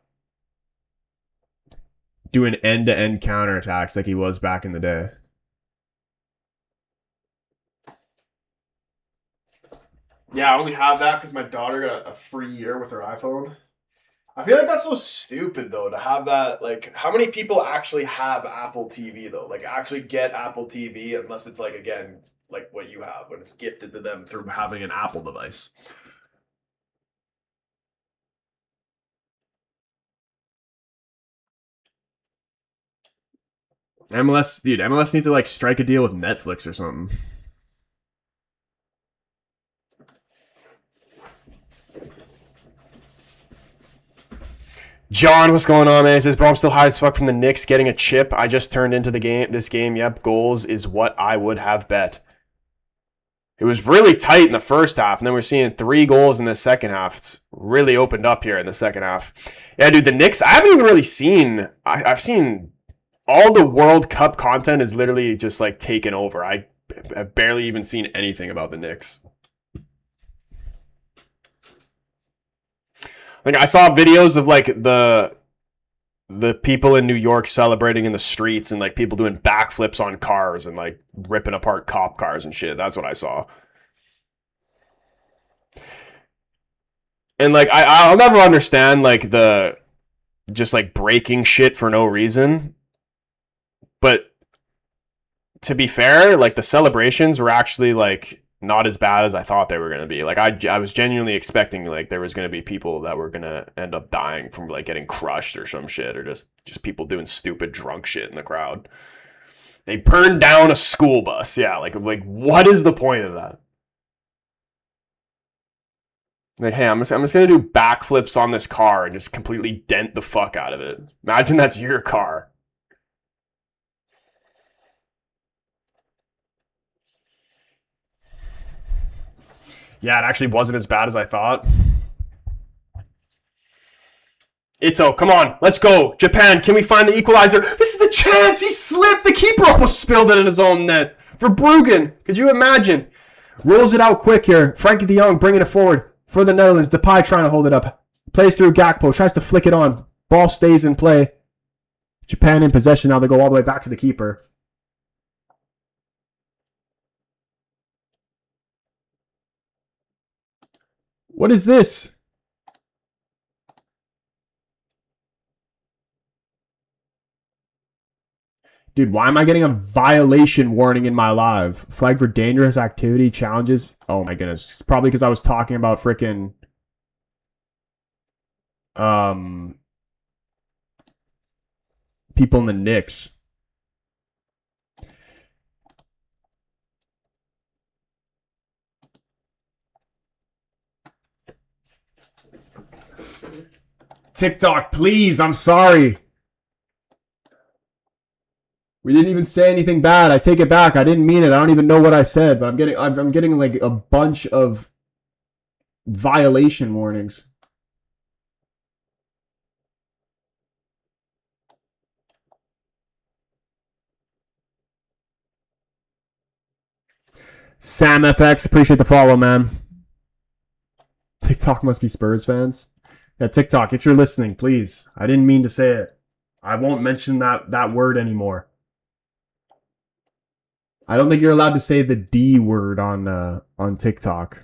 doing end-to-end counterattacks like he was back in the day. Yeah, I only have that because my daughter got a free year with her iPhone. I feel like that's so stupid though to have that. Like, how many people actually have Apple TV though? Like, actually get Apple TV unless it's like again like what you have when it's gifted to them through having an Apple device. MLS needs to like strike a deal with Netflix or something. John, what's going on, man? He says, bro, I'm still high as fuck from the Knicks getting a chip. I just turned into this game. Yep, goals is what I would have bet. It was really tight in the first half, and then we're seeing 3 goals in the second half. It's really opened up here in the second half. Yeah, dude, the Knicks, I haven't even really seen... I've seen all the World Cup content is literally just, like, taken over. I have barely even seen anything about the Knicks. Like, I saw videos of, like, the the people in New York celebrating in the streets and like people doing backflips on cars and like ripping apart cop cars and shit. That's what I saw. And like I'll never understand like the just like breaking shit for no reason. But to be fair, like the celebrations were actually like not as bad as I thought they were going to be. Like I was genuinely expecting like there was going to be people that were going to end up dying from like getting crushed or some shit or just people doing stupid drunk shit in the crowd. They burned down a school bus. Yeah, like what is the point of that? Like, hey, I'm just gonna do backflips on this car and just completely dent the fuck out of it. Imagine that's your car. Yeah, it actually wasn't as bad as I thought. Ito, come on, let's go. Japan, can we find the equalizer? This is the chance. He slipped. The keeper almost spilled it in his own net. For Bruggen, could you imagine? Rolls it out quick here. Frankie de Jong bringing it forward for the Netherlands. Depay trying to hold it up. Plays through Gakpo. Tries to flick it on. Ball stays in play. Japan in possession now. They go all the way back to the keeper. What is this? Dude, why am I getting a violation warning in my live? Flag for dangerous activity challenges. Oh my goodness. It's probably because I was talking about freaking people in the Knicks. TikTok, please. I'm sorry. We didn't even say anything bad. I take it back. I didn't mean it. I don't even know what I said, but I'm getting like a bunch of violation warnings. Sam FX, appreciate the follow, man. TikTok must be Spurs fans. Yeah, TikTok, if you're listening, please. I didn't mean to say it. I won't mention that word anymore. I don't think you're allowed to say the D word on TikTok.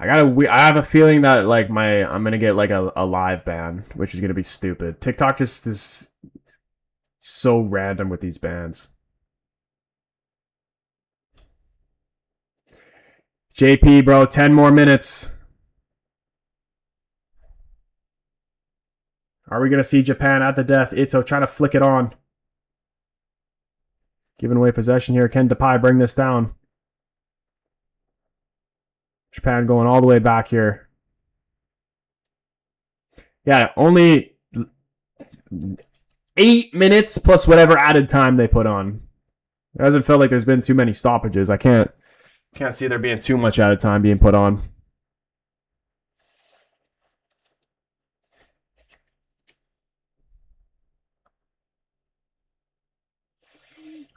I have a feeling that like I'm gonna get like a live ban, which is gonna be stupid. TikTok just is so random with these bans. JP, bro, 10 more minutes. Are we gonna see Japan at the death? Ito trying to flick it on. Giving away possession here. Can Depay bring this down? Japan going all the way back here. Yeah, only 8 minutes plus whatever added time they put on. It doesn't feel like there's been too many stoppages. I can't see there being too much added time being put on.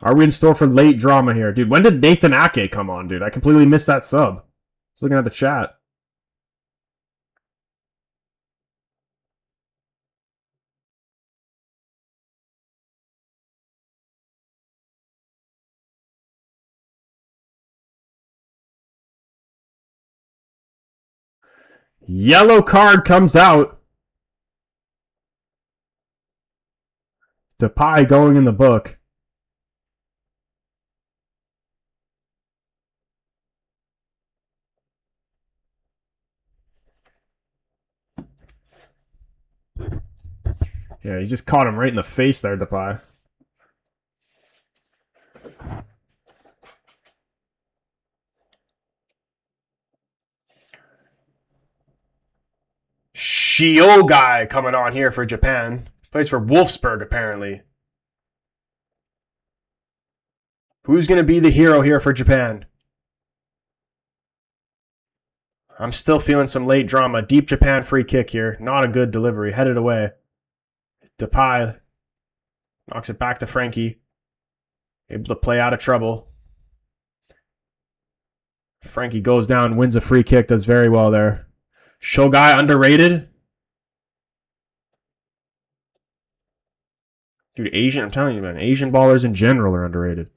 Are we in store for late drama here? Dude, when did Nathan Ake come on, dude? I completely missed that sub. I was looking at the chat. Yellow card comes out. Depay going in the book. Yeah, he just caught him right in the face there, Depay. Shiogai coming on here for Japan. Plays for Wolfsburg, apparently. Who's going to be the hero here for Japan? I'm still feeling some late drama. Deep Japan free kick here. Not a good delivery. Headed away. Depay knocks it back to Frankie. Able to play out of trouble. Frankie goes down, wins a free kick, does very well there. Shogai underrated? Dude, I'm telling you, man, Asian ballers in general are underrated.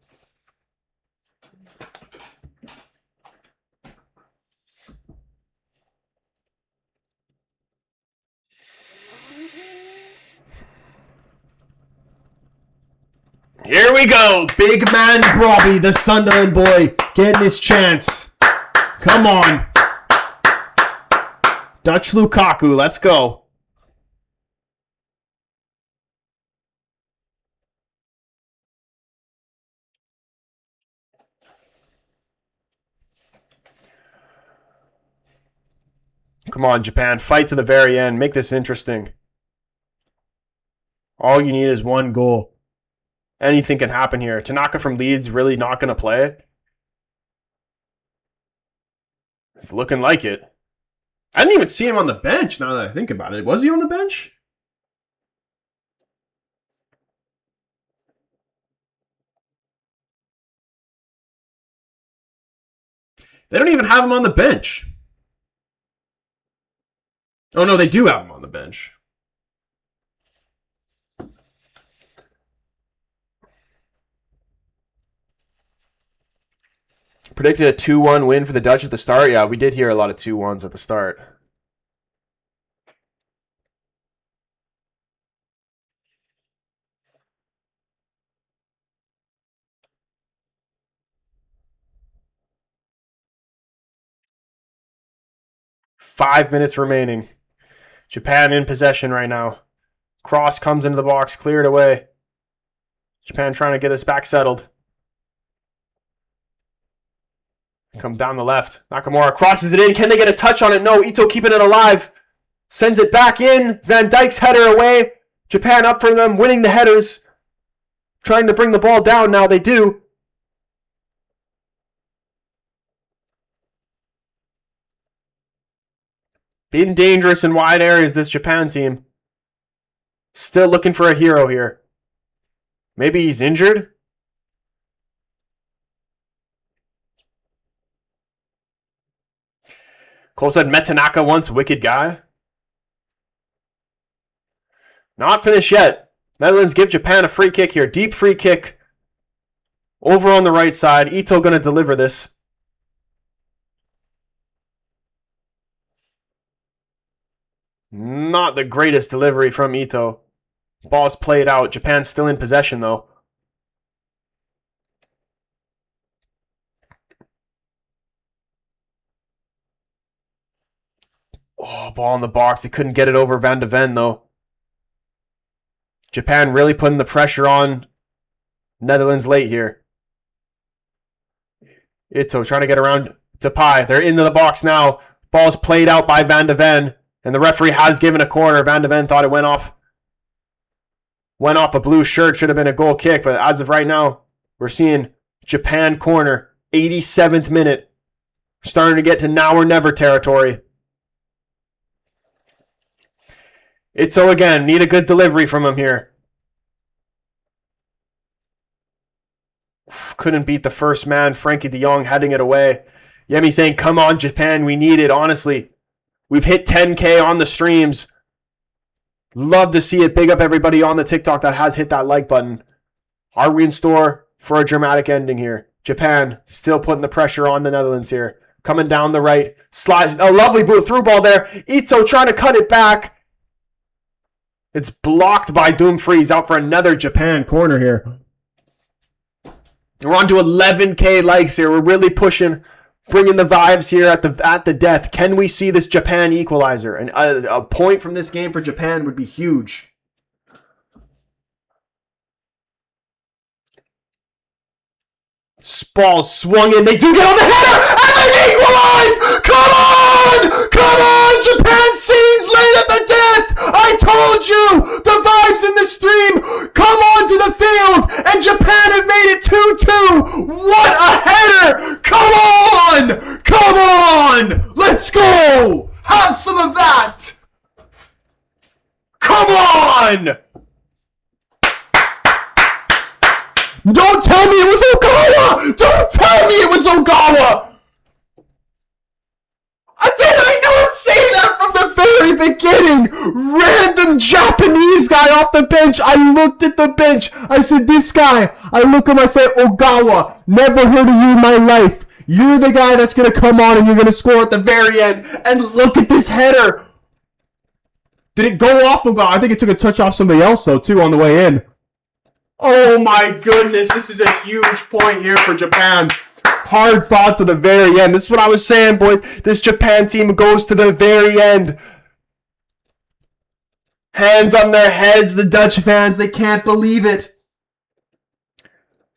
Here we go. Big man Robbie, the Sunderland boy, getting his chance. Come on. Dutch Lukaku, let's go. Come on, Japan. Fight to the very end. Make this interesting. All you need is one goal. Anything can happen here. Tanaka from Leeds really not going to play? It's looking like it. I didn't even see him on the bench now that I think about it. Was he on the bench? They don't even have him on the bench. Oh, no, they do have him on the bench. Predicted a 2-1 win for the Dutch at the start. Yeah, we did hear a lot of 2-1s at the start. Five minutes remaining. Japan in possession right now. Cross comes into the box, cleared away. Japan trying to get this back settled. Come down the left. Nakamura crosses it in. Can they get a touch on it? No. Ito keeping it alive. Sends it back in. Van Dijk's header away. Japan up for them, winning the headers. Trying to bring the ball down now. They do. Being dangerous in wide areas, this Japan team. Still looking for a hero here. Maybe he's injured? Cole said Metanaka once wicked guy. Not finished yet. Netherlands give Japan a free kick here. Deep free kick. Over on the right side. Ito going to deliver this. Not the greatest delivery from Ito. Ball's played out. Japan's still in possession though. Oh, ball in the box. He couldn't get it over Van de Ven, though. Japan really putting the pressure on Netherlands late here. Ito trying to get around Depay. They're into the box now. Ball's played out by Van de Ven. And the referee has given a corner. Van de Ven thought it went off. Went off a blue shirt. Should have been a goal kick. But as of right now, we're seeing Japan corner. 87th minute. Starting to get to now or never territory. Ito again. Need a good delivery from him here. Couldn't beat the first man. Frankie de Jong heading it away. Yemi saying, come on, Japan. We need it, honestly. We've hit 10K on the streams. Love to see it. Big up everybody on the TikTok that has hit that like button. Are we in store for a dramatic ending here? Japan still putting the pressure on the Netherlands here. Coming down the right. Slide. A lovely through ball there. Ito trying to cut it back. It's blocked by Dumfries. Out for another Japan corner here. We're on to 11K likes here. We're really pushing, bringing the vibes here at the death. Can we see this Japan equalizer? And a point from this game for Japan would be huge. Ball swung in. They do get on the header, and they equalize! Come on! Come on! Japan scenes late at the death! have some of that! Come on! Don't tell me it was Ogawa! Don't tell me it was Ogawa! Did I not say that from the very beginning? Random Japanese guy off the bench. I looked at the bench. I said, this guy. I look at him, I say, Ogawa. Never heard of you in my life. You're the guy that's going to come on and you're going to score at the very end. And look at this header. Did it go off Ogawa? I think it took a touch off somebody else, though, too, on the way in. Oh, my goodness. This is a huge point here for Japan. Hard fought to the very end. This is what I was saying, boys. This Japan team goes to the very end. Hands on their heads, the Dutch fans. They can't believe it.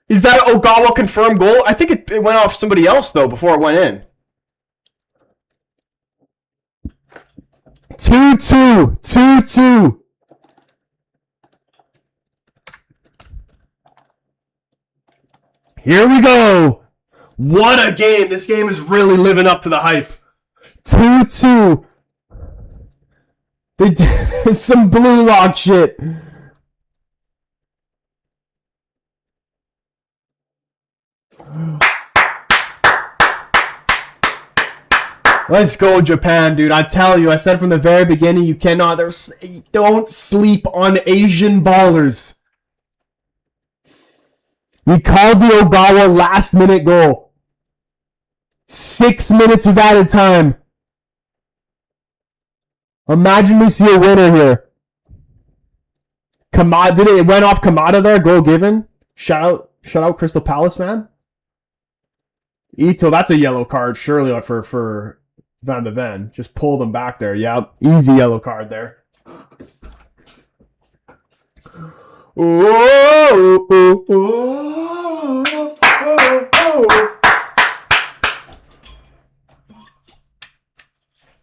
Is that an Ogawa confirmed goal? I think it went off somebody else, though, before it went in. 2-2. 2-2. Here we go. What a game. This game is really living up to the hype. 2-2. They did some blue lock shit. Let's go, Japan, dude. I tell you, I said from the very beginning, you cannot, don't sleep on Asian ballers. We called the Ogawa last minute goal. 6 minutes of added time. Imagine we see a winner here. Kamada, it went off Kamada there, goal given. Shout out Crystal Palace, man. Ito, that's a yellow card, surely for Van de Ven. Just pull them back there. Yeah, easy yellow card there. Oh, oh, oh, oh, oh.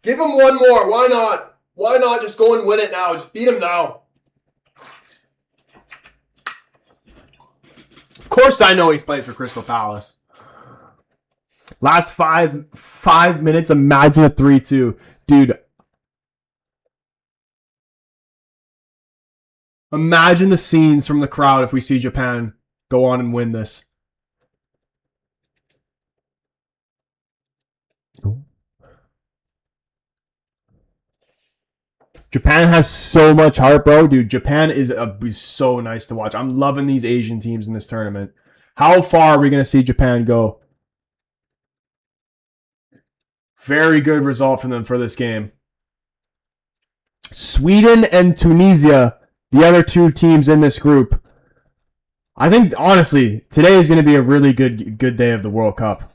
Give him one more. Why not? Why not just go and win it now? Just beat him now. Of course I know he's played for Crystal Palace. Last five minutes, imagine a 3-2. Dude. Imagine the scenes from the crowd if we see Japan go on and win this. Japan has so much heart, bro. Dude, Japan is so nice to watch. I'm loving these Asian teams in this tournament. How far are we going to see Japan go? Very good result from them for this game. Sweden and Tunisia, the other two teams in this group. I think, honestly, today is going to be a really good day of the World Cup.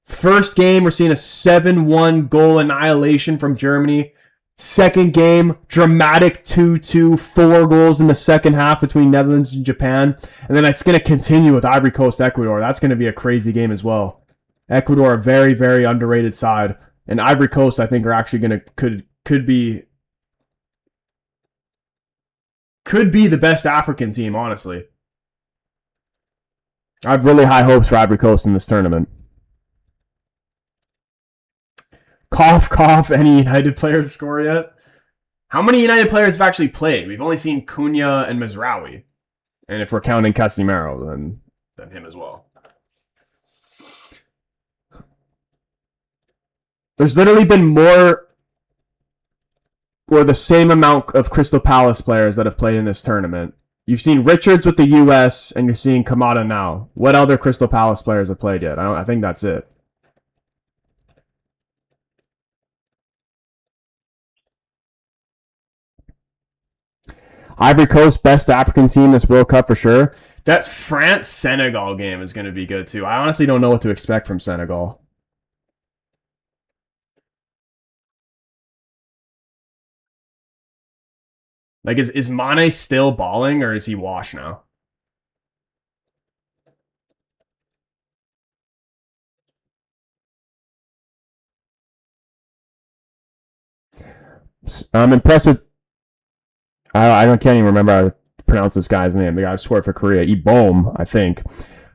First game, we're seeing a 7-1 goal annihilation from Germany. Second game, dramatic 2-2, 4 goals in the second half between Netherlands and Japan. And then it's going to continue with Ivory Coast, Ecuador. That's going to be a crazy game as well. Ecuador, a very, very underrated side. And Ivory Coast, I think, are actually going to, could be the best African team, honestly. I have really high hopes for Ivory Coast in this tournament. Cough, cough, any United players score yet? How many United players have actually played? We've only seen Cunha and Mizraoui. And if we're counting Casemiro, then him as well. There's literally been more or the same amount of Crystal Palace players that have played in this tournament. You've seen Richards with the US, and you're seeing Kamada now. What other Crystal Palace players have played yet? I think that's it. Ivory Coast, best African team this World Cup for sure. That France-Senegal game is going to be good too. I honestly don't know what to expect from Senegal. Like, is Mane still balling, or is he washed now? I'm impressed with... can't even remember how to pronounce this guy's name. The guy who scored for Korea. Ibom, I think.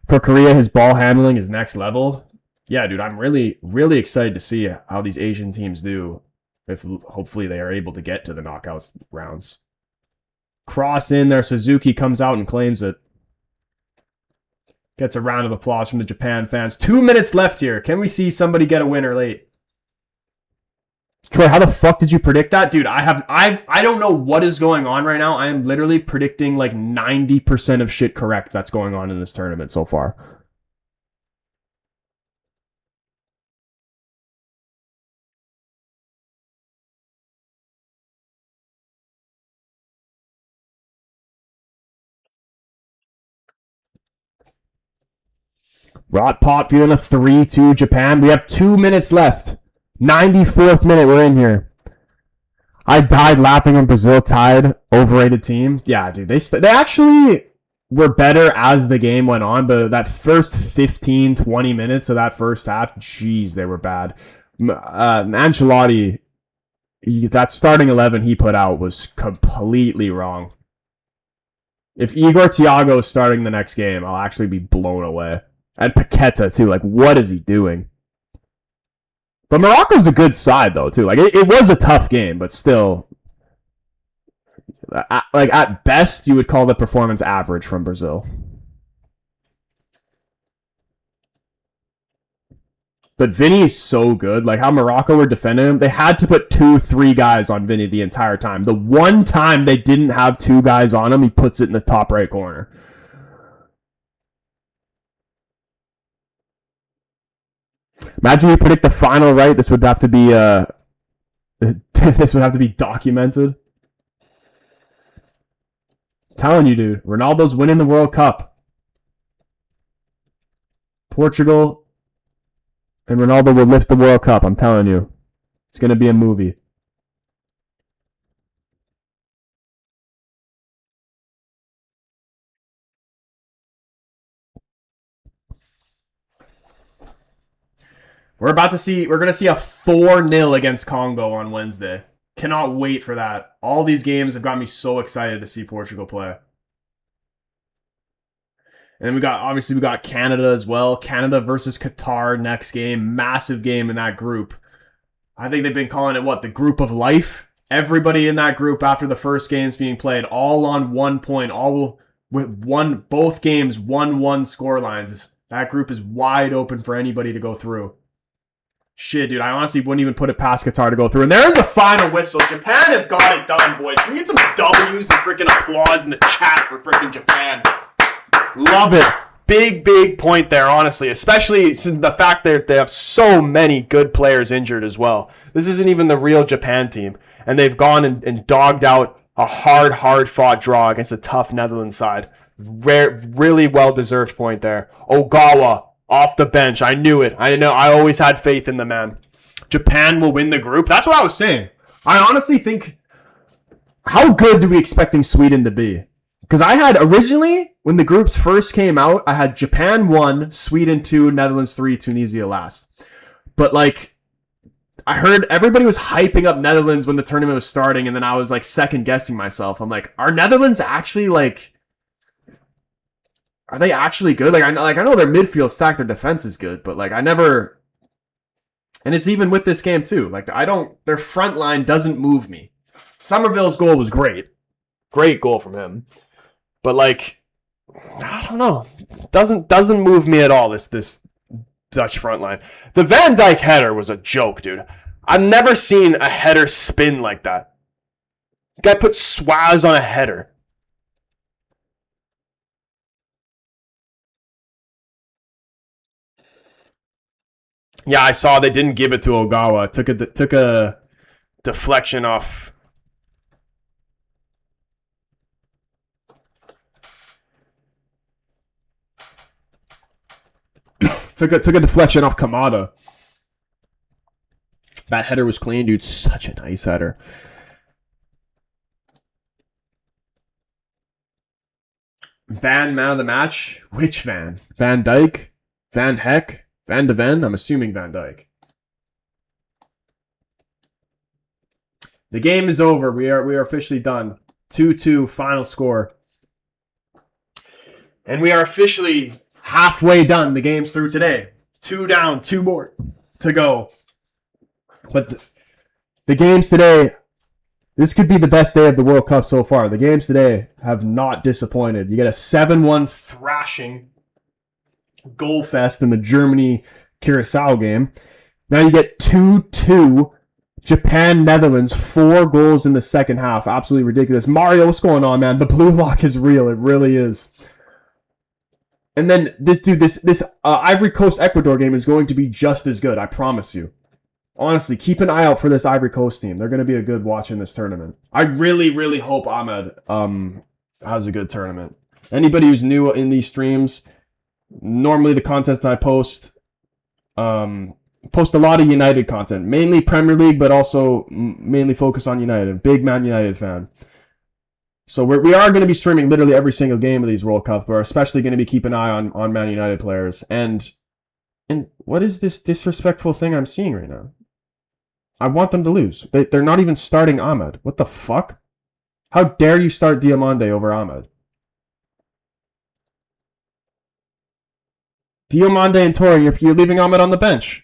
For Korea, his ball handling is next level. Yeah, dude, I'm really, really excited to see how these Asian teams do If hopefully they are able to get to the knockout rounds. Cross in there. Suzuki comes out and claims it. Gets a round of applause from the Japan fans. 2 minutes left here. Can we see somebody get a winner late? Troy, how the fuck did you predict that? Dude, I don't know what is going on right now. I am literally predicting like 90% of shit correct that's going on in this tournament so far. Rot Pot feeling a 3-2 Japan. We have 2 minutes left. 94th minute, we're in here. I died laughing when Brazil tied. Overrated team. Yeah, dude. They actually were better as the game went on, but that first 15, 20 minutes of that first half, geez, they were bad. Ancelotti, that starting 11 he put out was completely wrong. If Igor Thiago is starting the next game, I'll actually be blown away. And Paqueta, too. Like, what is he doing? But Morocco's a good side, though, too. Like, it was a tough game, but still, like, at best, you would call the performance average from Brazil. But Vinny's so good. Like, how Morocco were defending him, they had to put 2-3 guys on Vinny the entire time. The one time they didn't have 2 guys on him, he puts it in the top right corner. Imagine you predict the final right. This would have to be this would have to be documented. I'm telling you, dude, Ronaldo's winning the World Cup. Portugal and Ronaldo will lift the World Cup. I'm telling you, it's gonna be a movie. We're going to see a 4-0 against Congo on Wednesday. Cannot wait for that. All these games have got me so excited to see Portugal play. And then we got Canada as well. Canada versus Qatar next game. Massive game in that group. I think they've been calling it the group of life. Everybody in that group after the first games being played, all on 1 point, all with both games 1-1 score lines. That group is wide open for anybody to go through. Shit, dude, I honestly wouldn't even put it past Qatar to go through. And there's the final whistle. Japan have got it done, boys. Can we get some W's and freaking applause in the chat for freaking Japan? Love it. Big point there, honestly. Especially since the fact that they have so many good players injured as well. This isn't even the real Japan team. And they've gone and dogged out a hard-fought draw against a tough Netherlands side. Really well-deserved point there. Ogawa. Off the bench. I knew it. I always had faith in the man. Japan will win the group. That's what I was saying. I honestly think, how good do we expecting Sweden to be? Because I had originally, when the groups first came out, I had Japan 1, Sweden 2, Netherlands 3, Tunisia last. But like, I heard everybody was hyping up Netherlands when the tournament was starting, and then I was like second guessing myself. I'm like, are Netherlands actually like, are they actually good? I know their midfield stack, their defense is good, but like I never, and it's even with this game too. Like their front line doesn't move me. Somerville's goal was great goal from him, but like I don't know, doesn't move me at all. This Dutch front line. The Van Dijk header was a joke, dude. I've never seen a header spin like that. Guy put Swaz on a header. Yeah, I saw they didn't give it to Ogawa. Took a deflection off. took a deflection off Kamada. That header was clean, dude. Such a nice header. Van, man of the match. Which Van? Van Dijk? Van Heck? Van de Ven? I'm assuming Van Dijk. The game is over. We are officially done. 2-2 final score. And we are officially halfway done. The game's through today. 2 down, 2 more to go. But The games today, this could be the best day of the World Cup so far. The games today have not disappointed. You get a 7-1 thrashing goal fest in the Germany-Curacao game. Now you get 2-2 Japan-Netherlands, 4 goals in the second half. Absolutely ridiculous. Mario, what's going on, man? The blue lock is real. It really is. And then this Ivory Coast Ecuador game is going to be just as good. I promise you. Honestly, keep an eye out for this Ivory Coast team. They're going to be a good watch in this tournament. I really, really hope Ahmed has a good tournament. Anybody who's new in these streams, normally the content I post a lot of United content, mainly Premier League, but also mainly focus on United. Big Man United fan. So we are going to be streaming literally every single game of these World Cups. We're especially going to be keeping an eye on Man United players. And what is this disrespectful thing I'm seeing right now? I want them to lose. They're not even starting Ahmed. What the fuck? How dare you start Diomande over Ahmed? Diomande and Torre, you're leaving Ahmed on the bench.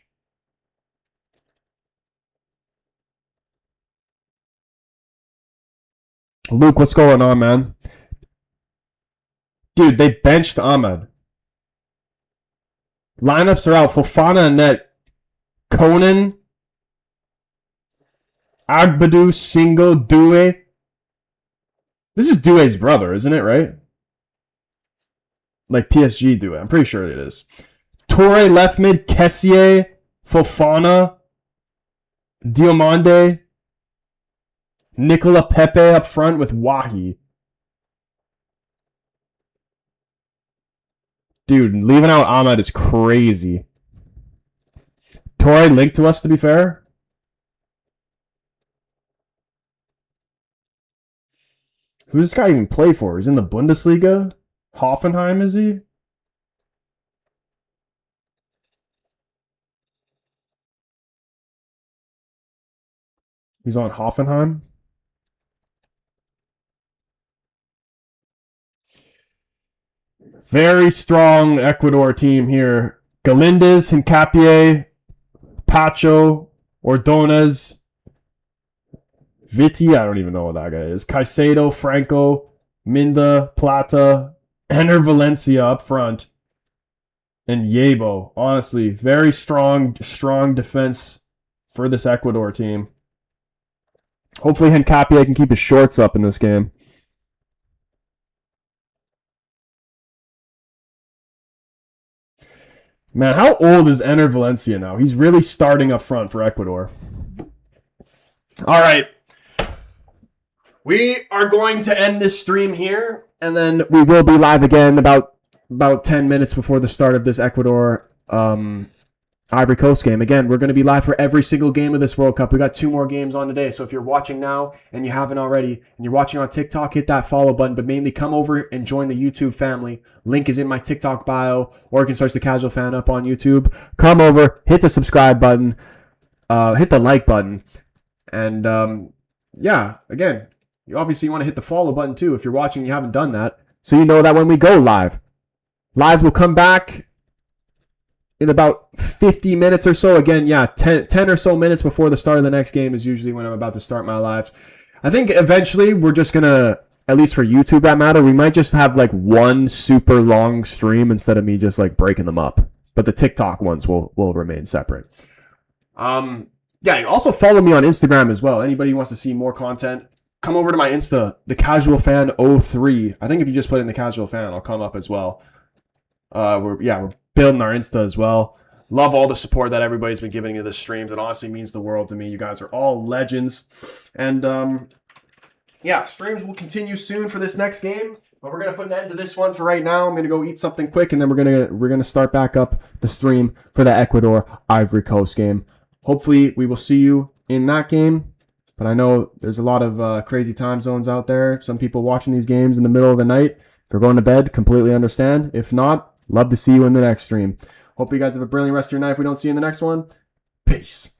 Luke, what's going on, man? Dude, they benched Ahmed. Lineups are out. Fofana and net. Conan. Agbadou, Singo, Due. This is Due's brother, isn't it, right? Like PSG Due. I'm pretty sure it is. Torre left mid. Kessié. Fofana. Diomande. Nicola Pepe up front with Wahi. Dude, leaving out Ahmed is crazy. Torre linked to us, to be fair. Who does this guy even play for? He's in the Bundesliga? Hoffenheim, is he? He's on Hoffenheim? Very strong Ecuador team here. Galindez, Hincapié, Pacho, Ordonez, Viti, I don't even know what that guy is. Caicedo, Franco, Minda, Plata, Ener Valencia up front, and Yebo. Honestly, very strong defense for this Ecuador team. Hopefully Hincapié can keep his shorts up in this game. Man, how old is Ener Valencia now? He's really starting up front for Ecuador. All right. We are going to end this stream here, and then we will be live again about 10 minutes before the start of this Ecuador Ivory Coast game. Again, we're going to be live for every single game of this World Cup. We got 2 more games on today, so if you're watching now and you haven't already, and you're watching on TikTok, hit that follow button, but mainly come over and join the YouTube family. Link is in my TikTok bio, or you can search The Casual Fan up on YouTube. Come over, hit the subscribe button, hit the like button, and yeah, again, you obviously want to hit the follow button too if you're watching and you haven't done that, so you know that when we go live will come back in about 50 minutes or so. Again, yeah, 10 or so minutes before the start of the next game is usually when I'm about to start my lives. I think eventually we're just going to, at least for YouTube that matter, we might just have like one super long stream instead of me just like breaking them up. But the TikTok ones will remain separate. Yeah, you also follow me on Instagram as well. Anybody who wants to see more content, come over to my Insta, The Casual Fan 03. I think if you just put in The Casual Fan, I'll come up as well. We're building our Insta as well. Love all the support that everybody's been giving to the streams. It honestly means the world to me. You guys are all legends. And yeah, streams will continue soon for this next game. But we're gonna put an end to this one for right now. I'm gonna go eat something quick, and then we're gonna start back up the stream for the Ecuador Ivory Coast game. Hopefully, we will see you in that game. But I know there's a lot of crazy time zones out there. Some people watching these games in the middle of the night. If you're going to bed, completely understand. If not, love to see you in the next stream. Hope you guys have a brilliant rest of your night. If we don't see you in the next one, peace.